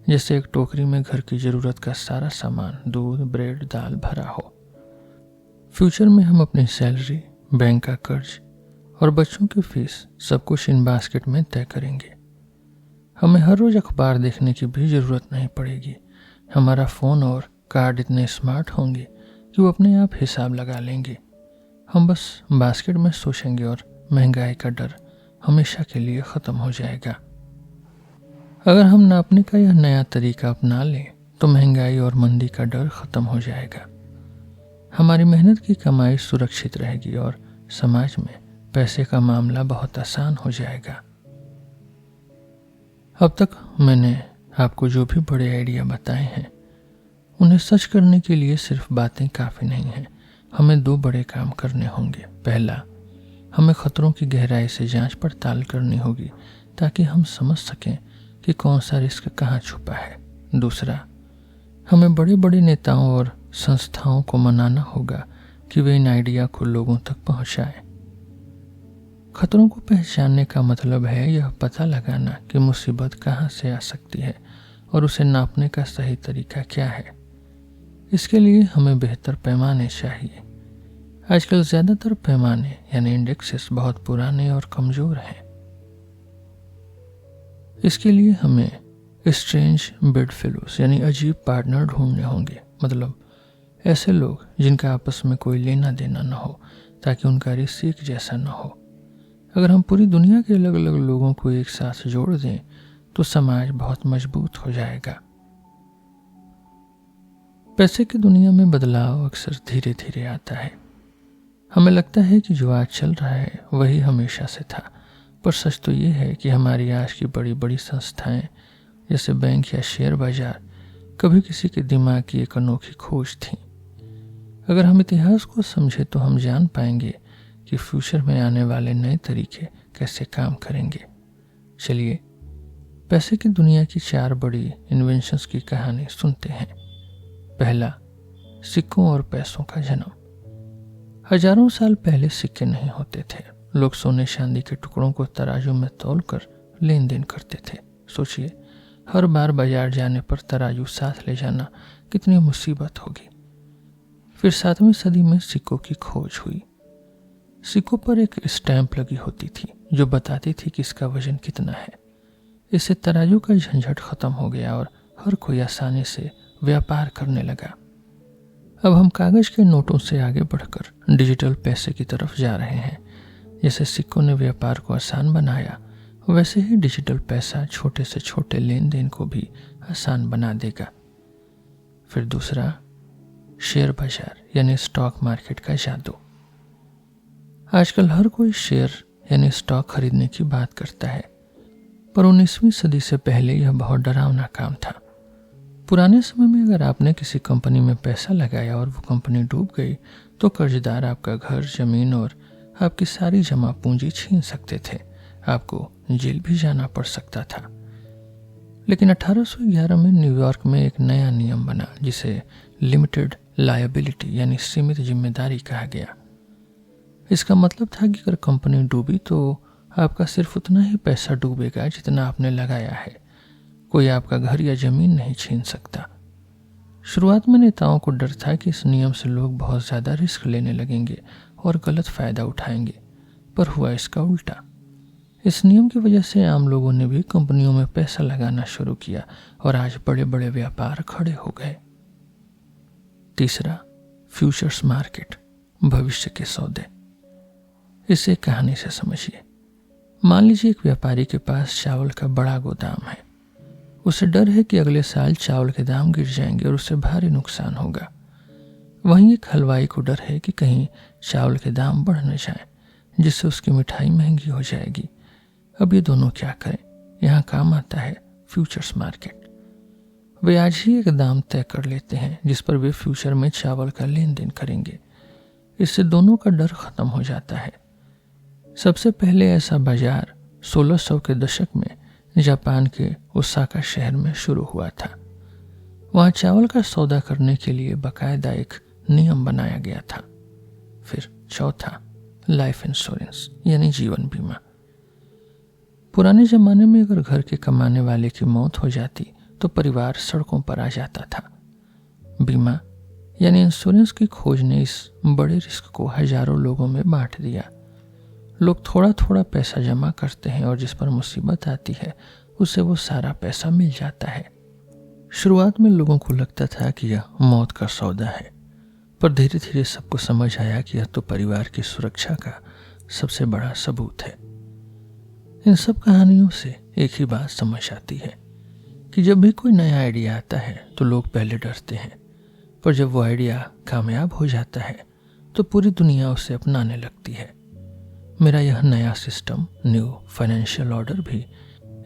जैसे एक टोकरी में घर की जरूरत का सारा सामान, दूध, ब्रेड, दाल भरा हो। फ्यूचर में हम अपनी सैलरी, बैंक का कर्ज और बच्चों की फीस सब कुछ इन बास्केट में तय करेंगे। हमें हर रोज अखबार देखने की भी जरूरत नहीं पड़ेगी। हमारा फ़ोन और कार्ड इतने स्मार्ट होंगे कि वो अपने आप हिसाब लगा लेंगे। हम बस बास्केट में सोचेंगे और महंगाई का डर हमेशा के लिए ख़त्म हो जाएगा। अगर हम नापने का यह नया तरीका अपना लें तो महंगाई और मंदी का डर ख़त्म हो जाएगा। हमारी मेहनत की कमाई सुरक्षित रहेगी और समाज में पैसे का मामला बहुत आसान हो जाएगा। अब तक मैंने आपको जो भी बड़े आइडिया बताए हैं उन्हें सच करने के लिए सिर्फ बातें काफ़ी नहीं हैं। हमें 2 बड़े काम करने होंगे। पहला, हमें खतरों की गहराई से जांच पड़ताल करनी होगी ताकि हम समझ सकें कि कौन सा रिस्क कहाँ छुपा है। दूसरा, हमें बड़े बड़े नेताओं और संस्थाओं को मनाना होगा कि वे इन आइडिया को लोगों तक पहुंचाएं। खतरों को पहचानने का मतलब है यह पता लगाना कि मुसीबत कहाँ से आ सकती है और उसे नापने का सही तरीका क्या है। इसके लिए हमें बेहतर पैमाने चाहिए। आजकल ज़्यादातर पैमाने यानी इंडेक्सेस बहुत पुराने और कमज़ोर हैं। इसके लिए हमें स्ट्रेंज बेड फेलोज यानी अजीब पार्टनर ढूंढने होंगे, मतलब ऐसे लोग जिनका आपस में कोई लेना देना न हो, ताकि उनका रिश्ता एक जैसा न हो। अगर हम पूरी दुनिया के अलग अलग लोगों को एक साथ जोड़ दें तो समाज बहुत मजबूत हो जाएगा। पैसे की दुनिया में बदलाव अक्सर धीरे धीरे आता है। हमें लगता है कि जो आज चल रहा है वही हमेशा से था, पर सच तो ये है कि हमारी आज की बड़ी बड़ी संस्थाएं जैसे बैंक या शेयर बाजार कभी किसी के दिमाग की एक अनोखी खोज थी। अगर हम इतिहास को समझे तो हम जान पाएंगे कि फ्यूचर में आने वाले नए तरीके कैसे काम करेंगे। चलिए पैसे की दुनिया की 4 बड़ी इन्वेंशंस की कहानी सुनते हैं। पहला, सिक्कों और पैसों का जन्म। हजारों साल पहले सिक्के नहीं होते थे। लोग सोने चांदी के टुकड़ों को तराजू में तौलकर लेन देन करते थे। सोचिए, हर बार बाजार जाने पर तराजू साथ ले जाना कितनी मुसीबत होगी। फिर 7वीं सदी में सिक्कों की खोज हुई। सिक्कों पर एक स्टैंप लगी होती थी जो बताती थी कि इसका वजन कितना है। इससे तराजू का झंझट खत्म हो गया और हर कोई आसानी से व्यापार करने लगा। अब हम कागज के नोटों से आगे बढ़कर डिजिटल पैसे की तरफ जा रहे हैं। जैसे सिक्कों ने व्यापार को आसान बनाया, वैसे ही डिजिटल पैसा छोटे से छोटे लेन देन को भी आसान बना देगा। फिर दूसरा, शेयर बाजार यानी स्टॉक मार्केट का जादू। आजकल हर कोई शेयर यानी स्टॉक खरीदने की बात करता है, पर 19वीं सदी से पहले यह बहुत डरावना काम था। पुराने समय में अगर आपने किसी कंपनी में पैसा लगाया और वो कंपनी डूब गई तो कर्जदार आपका घर, जमीन और आपकी सारी जमा पूंजी छीन सकते थे। आपको जेल भी जाना पड़ सकता था। लेकिन 1811 में न्यूयॉर्क में एक नया नियम बना जिसे लिमिटेड लायबिलिटी यानी सीमित जिम्मेदारी कहा गया। इसका मतलब था कि अगर कंपनी डूबी तो आपका सिर्फ उतना ही पैसा डूबेगा जितना आपने लगाया है। कोई आपका घर या जमीन नहीं छीन सकता। शुरुआत में नेताओं को डर था कि इस नियम से लोग बहुत ज़्यादा रिस्क लेने लगेंगे और गलत फ़ायदा उठाएंगे, पर हुआ इसका उल्टा। इस नियम की वजह से आम लोगों ने भी कंपनियों में पैसा लगाना शुरू किया और आज बड़े बड़े व्यापार खड़े हो गए। तीसरा, फ्यूचर्स मार्केट, भविष्य के सौदे। इसे कहानी से समझिए। मान लीजिए एक व्यापारी के पास चावल का बड़ा गोदाम है। उसे डर है कि अगले साल चावल के दाम गिर जाएंगे और उसे भारी नुकसान होगा। वहीं एक हलवाई को डर है कि कहीं चावल के दाम बढ़ न जाए, जिससे उसकी मिठाई महंगी हो जाएगी। अब ये दोनों क्या करें? यहाँ काम आता है फ्यूचर्स मार्केट। वे आज ही एक दाम तय कर लेते हैं जिस पर वे फ्यूचर में चावल का लेन देन करेंगे। इससे दोनों का डर खत्म हो जाता है। सबसे पहले ऐसा बाजार 1600 के दशक में जापान के ओसाका शहर में शुरू हुआ था। वहां चावल का सौदा करने के लिए बाकायदा एक नियम बनाया गया था। फिर चौथा, लाइफ इंश्योरेंस यानी जीवन बीमा। पुराने जमाने में अगर घर के कमाने वाले की मौत हो जाती तो परिवार सड़कों पर आ जाता था। बीमा यानी इंश्योरेंस की खोज ने इस बड़े रिस्क को हजारों लोगों में बांट दिया। लोग थोड़ा थोड़ा पैसा जमा करते हैं और जिस पर मुसीबत आती है उसे वो सारा पैसा मिल जाता है। शुरुआत में लोगों को लगता था कि यह मौत का सौदा है, पर धीरे धीरे सबको समझ आया कि यह तो परिवार की सुरक्षा का सबसे बड़ा सबूत है। इन सब कहानियों से एक ही बात समझ आती है कि जब भी कोई नया आइडिया आता है तो लोग पहले डरते हैं, पर जब वो आइडिया कामयाब हो जाता है तो पूरी दुनिया उसे अपनाने लगती है। मेरा यह नया सिस्टम, न्यू फाइनेंशियल ऑर्डर, भी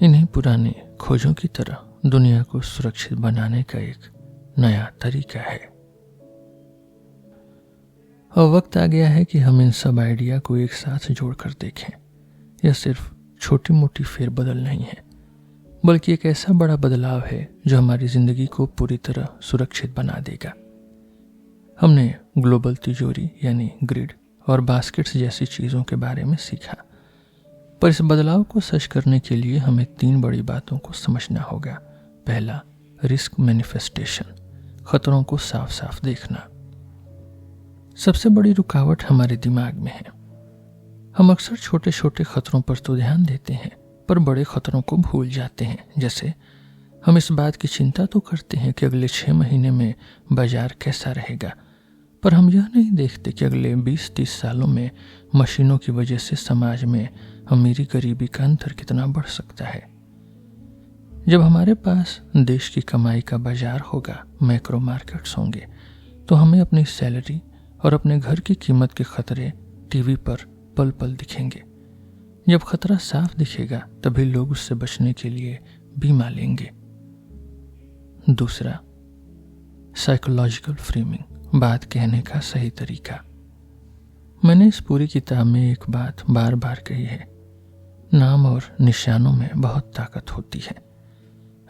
इन्हीं पुराने खोजों की तरह दुनिया को सुरक्षित बनाने का एक नया तरीका है। और वक्त आ गया है कि हम इन सब आइडिया को एक साथ जोड़कर देखें। यह सिर्फ छोटी मोटी फेरबदल नहीं है, बल्कि एक ऐसा बड़ा बदलाव है जो हमारी जिंदगी को पूरी तरह सुरक्षित बना देगा। हमने ग्लोबल तिजोरी यानी ग्रिड और बास्केट्स जैसी चीजों के बारे में सीखा, पर इस बदलाव को सच करने के लिए हमें 3 बड़ी बातों को समझना होगा। पहला, रिस्क मैनिफेस्टेशन, खतरों को साफ साफ देखना। सबसे बड़ी रुकावट हमारे दिमाग में है। हम अक्सर छोटे छोटे खतरों पर तो ध्यान देते हैं, पर बड़े खतरों को भूल जाते हैं। जैसे हम इस बात की चिंता तो करते हैं कि अगले 6 महीने में बाजार कैसा रहेगा, पर हम यह नहीं देखते कि अगले 20-30 सालों में मशीनों की वजह से समाज में अमीरी गरीबी का अंतर कितना बढ़ सकता है। जब हमारे पास देश की कमाई का बाजार होगा, मैक्रो मार्केट्स होंगे, तो हमें अपनी सैलरी और अपने घर की कीमत के खतरे टीवी पर पल पल दिखेंगे। जब खतरा साफ दिखेगा तभी लोग उससे बचने के लिए बीमा लेंगे। दूसरा, साइकोलॉजिकल फ्रेमिंग, बात कहने का सही तरीका। मैंने इस पूरी किताब में एक बात बार बार कही है, नाम और निशानों में बहुत ताकत होती है।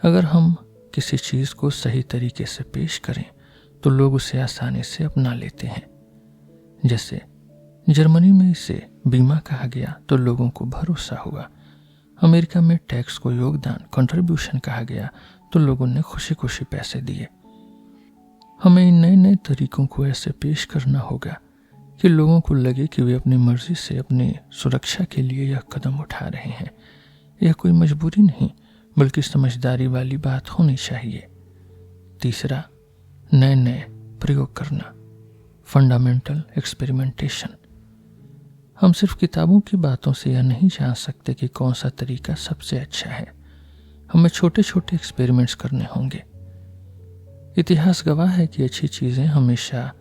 अगर हम किसी चीज को सही तरीके से पेश करें तो लोग उसे आसानी से अपना लेते हैं। जैसे जर्मनी में इसे बीमा कहा गया तो लोगों को भरोसा हुआ। अमेरिका में टैक्स को योगदान, कंट्रीब्यूशन कहा गया तो लोगों ने खुशी खुशी पैसे दिए। हमें इन नए नए तरीकों को ऐसे पेश करना होगा कि लोगों को लगे कि वे अपनी मर्जी से अपनी सुरक्षा के लिए यह कदम उठा रहे हैं। यह कोई मजबूरी नहीं, बल्कि समझदारी वाली बात होनी चाहिए। तीसरा, नए नए प्रयोग करना, फंडामेंटल एक्सपेरिमेंटेशन। हम सिर्फ किताबों की बातों से यह नहीं जान सकते कि कौन सा तरीका सबसे अच्छा है। हमें छोटे छोटे एक्सपेरिमेंट्स करने होंगे। इतिहास गवाह है कि अच्छी चीजें हमेशा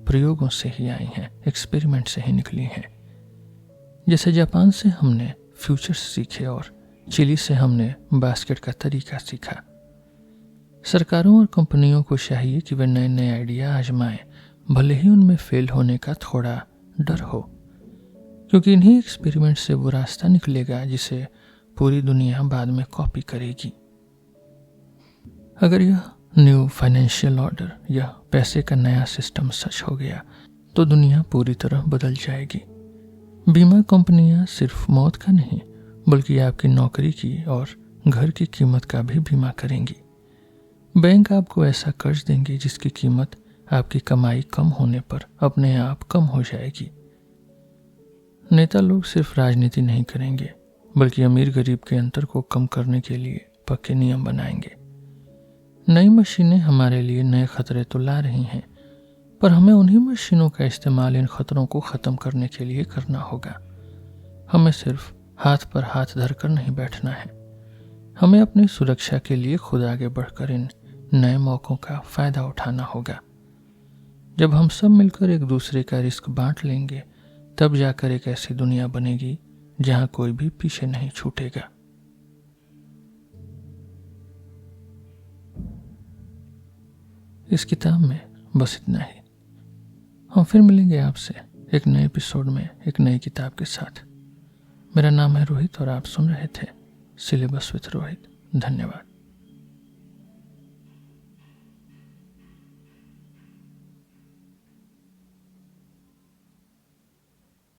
प्रयोगों से ही आई हैं, एक्सपेरिमेंट से ही निकली हैं। जैसे जापान से हमने फ्यूचर्स सीखे और चिली से हमने बास्केट का तरीका सीखा। सरकारों और कंपनियों को चाहिए कि वे नए नए आइडिया आजमाएं, भले ही उनमें फेल होने का थोड़ा डर हो, क्योंकि इन्हीं एक्सपेरिमेंट से वो रास्ता निकलेगा जिसे पूरी दुनिया बाद में कॉपी करेगी। अगर यह न्यू फाइनेंशियल ऑर्डर, यह पैसे का नया सिस्टम सच हो गया तो दुनिया पूरी तरह बदल जाएगी। बीमा कंपनियां सिर्फ मौत का नहीं, बल्कि आपकी नौकरी की और घर की कीमत का भी बीमा करेंगी। बैंक आपको ऐसा कर्ज देंगे जिसकी कीमत आपकी कमाई कम होने पर अपने आप कम हो जाएगी। नेता लोग सिर्फ राजनीति नहीं करेंगे, बल्कि अमीर गरीब के अंतर को कम करने के लिए पक्के नियम बनाएंगे। नई मशीनें हमारे लिए नए खतरे तो ला रही हैं, पर हमें उन्हीं मशीनों का इस्तेमाल इन खतरों को खत्म करने के लिए करना होगा। हमें सिर्फ हाथ पर हाथ धरकर नहीं बैठना है। हमें अपनी सुरक्षा के लिए खुद आगे बढ़कर इन नए मौकों का फायदा उठाना होगा। जब हम सब मिलकर एक दूसरे का रिस्क बांट लेंगे, तब जाकर एक ऐसी दुनिया बनेगी जहां कोई भी पीछे नहीं छूटेगा। इस किताब में बस इतना ही। हम फिर मिलेंगे आपसे एक नए एपिसोड में एक नई किताब के साथ। मेरा नाम है रोहित और आप सुन रहे थे सिलेबस विथ रोहित। धन्यवाद।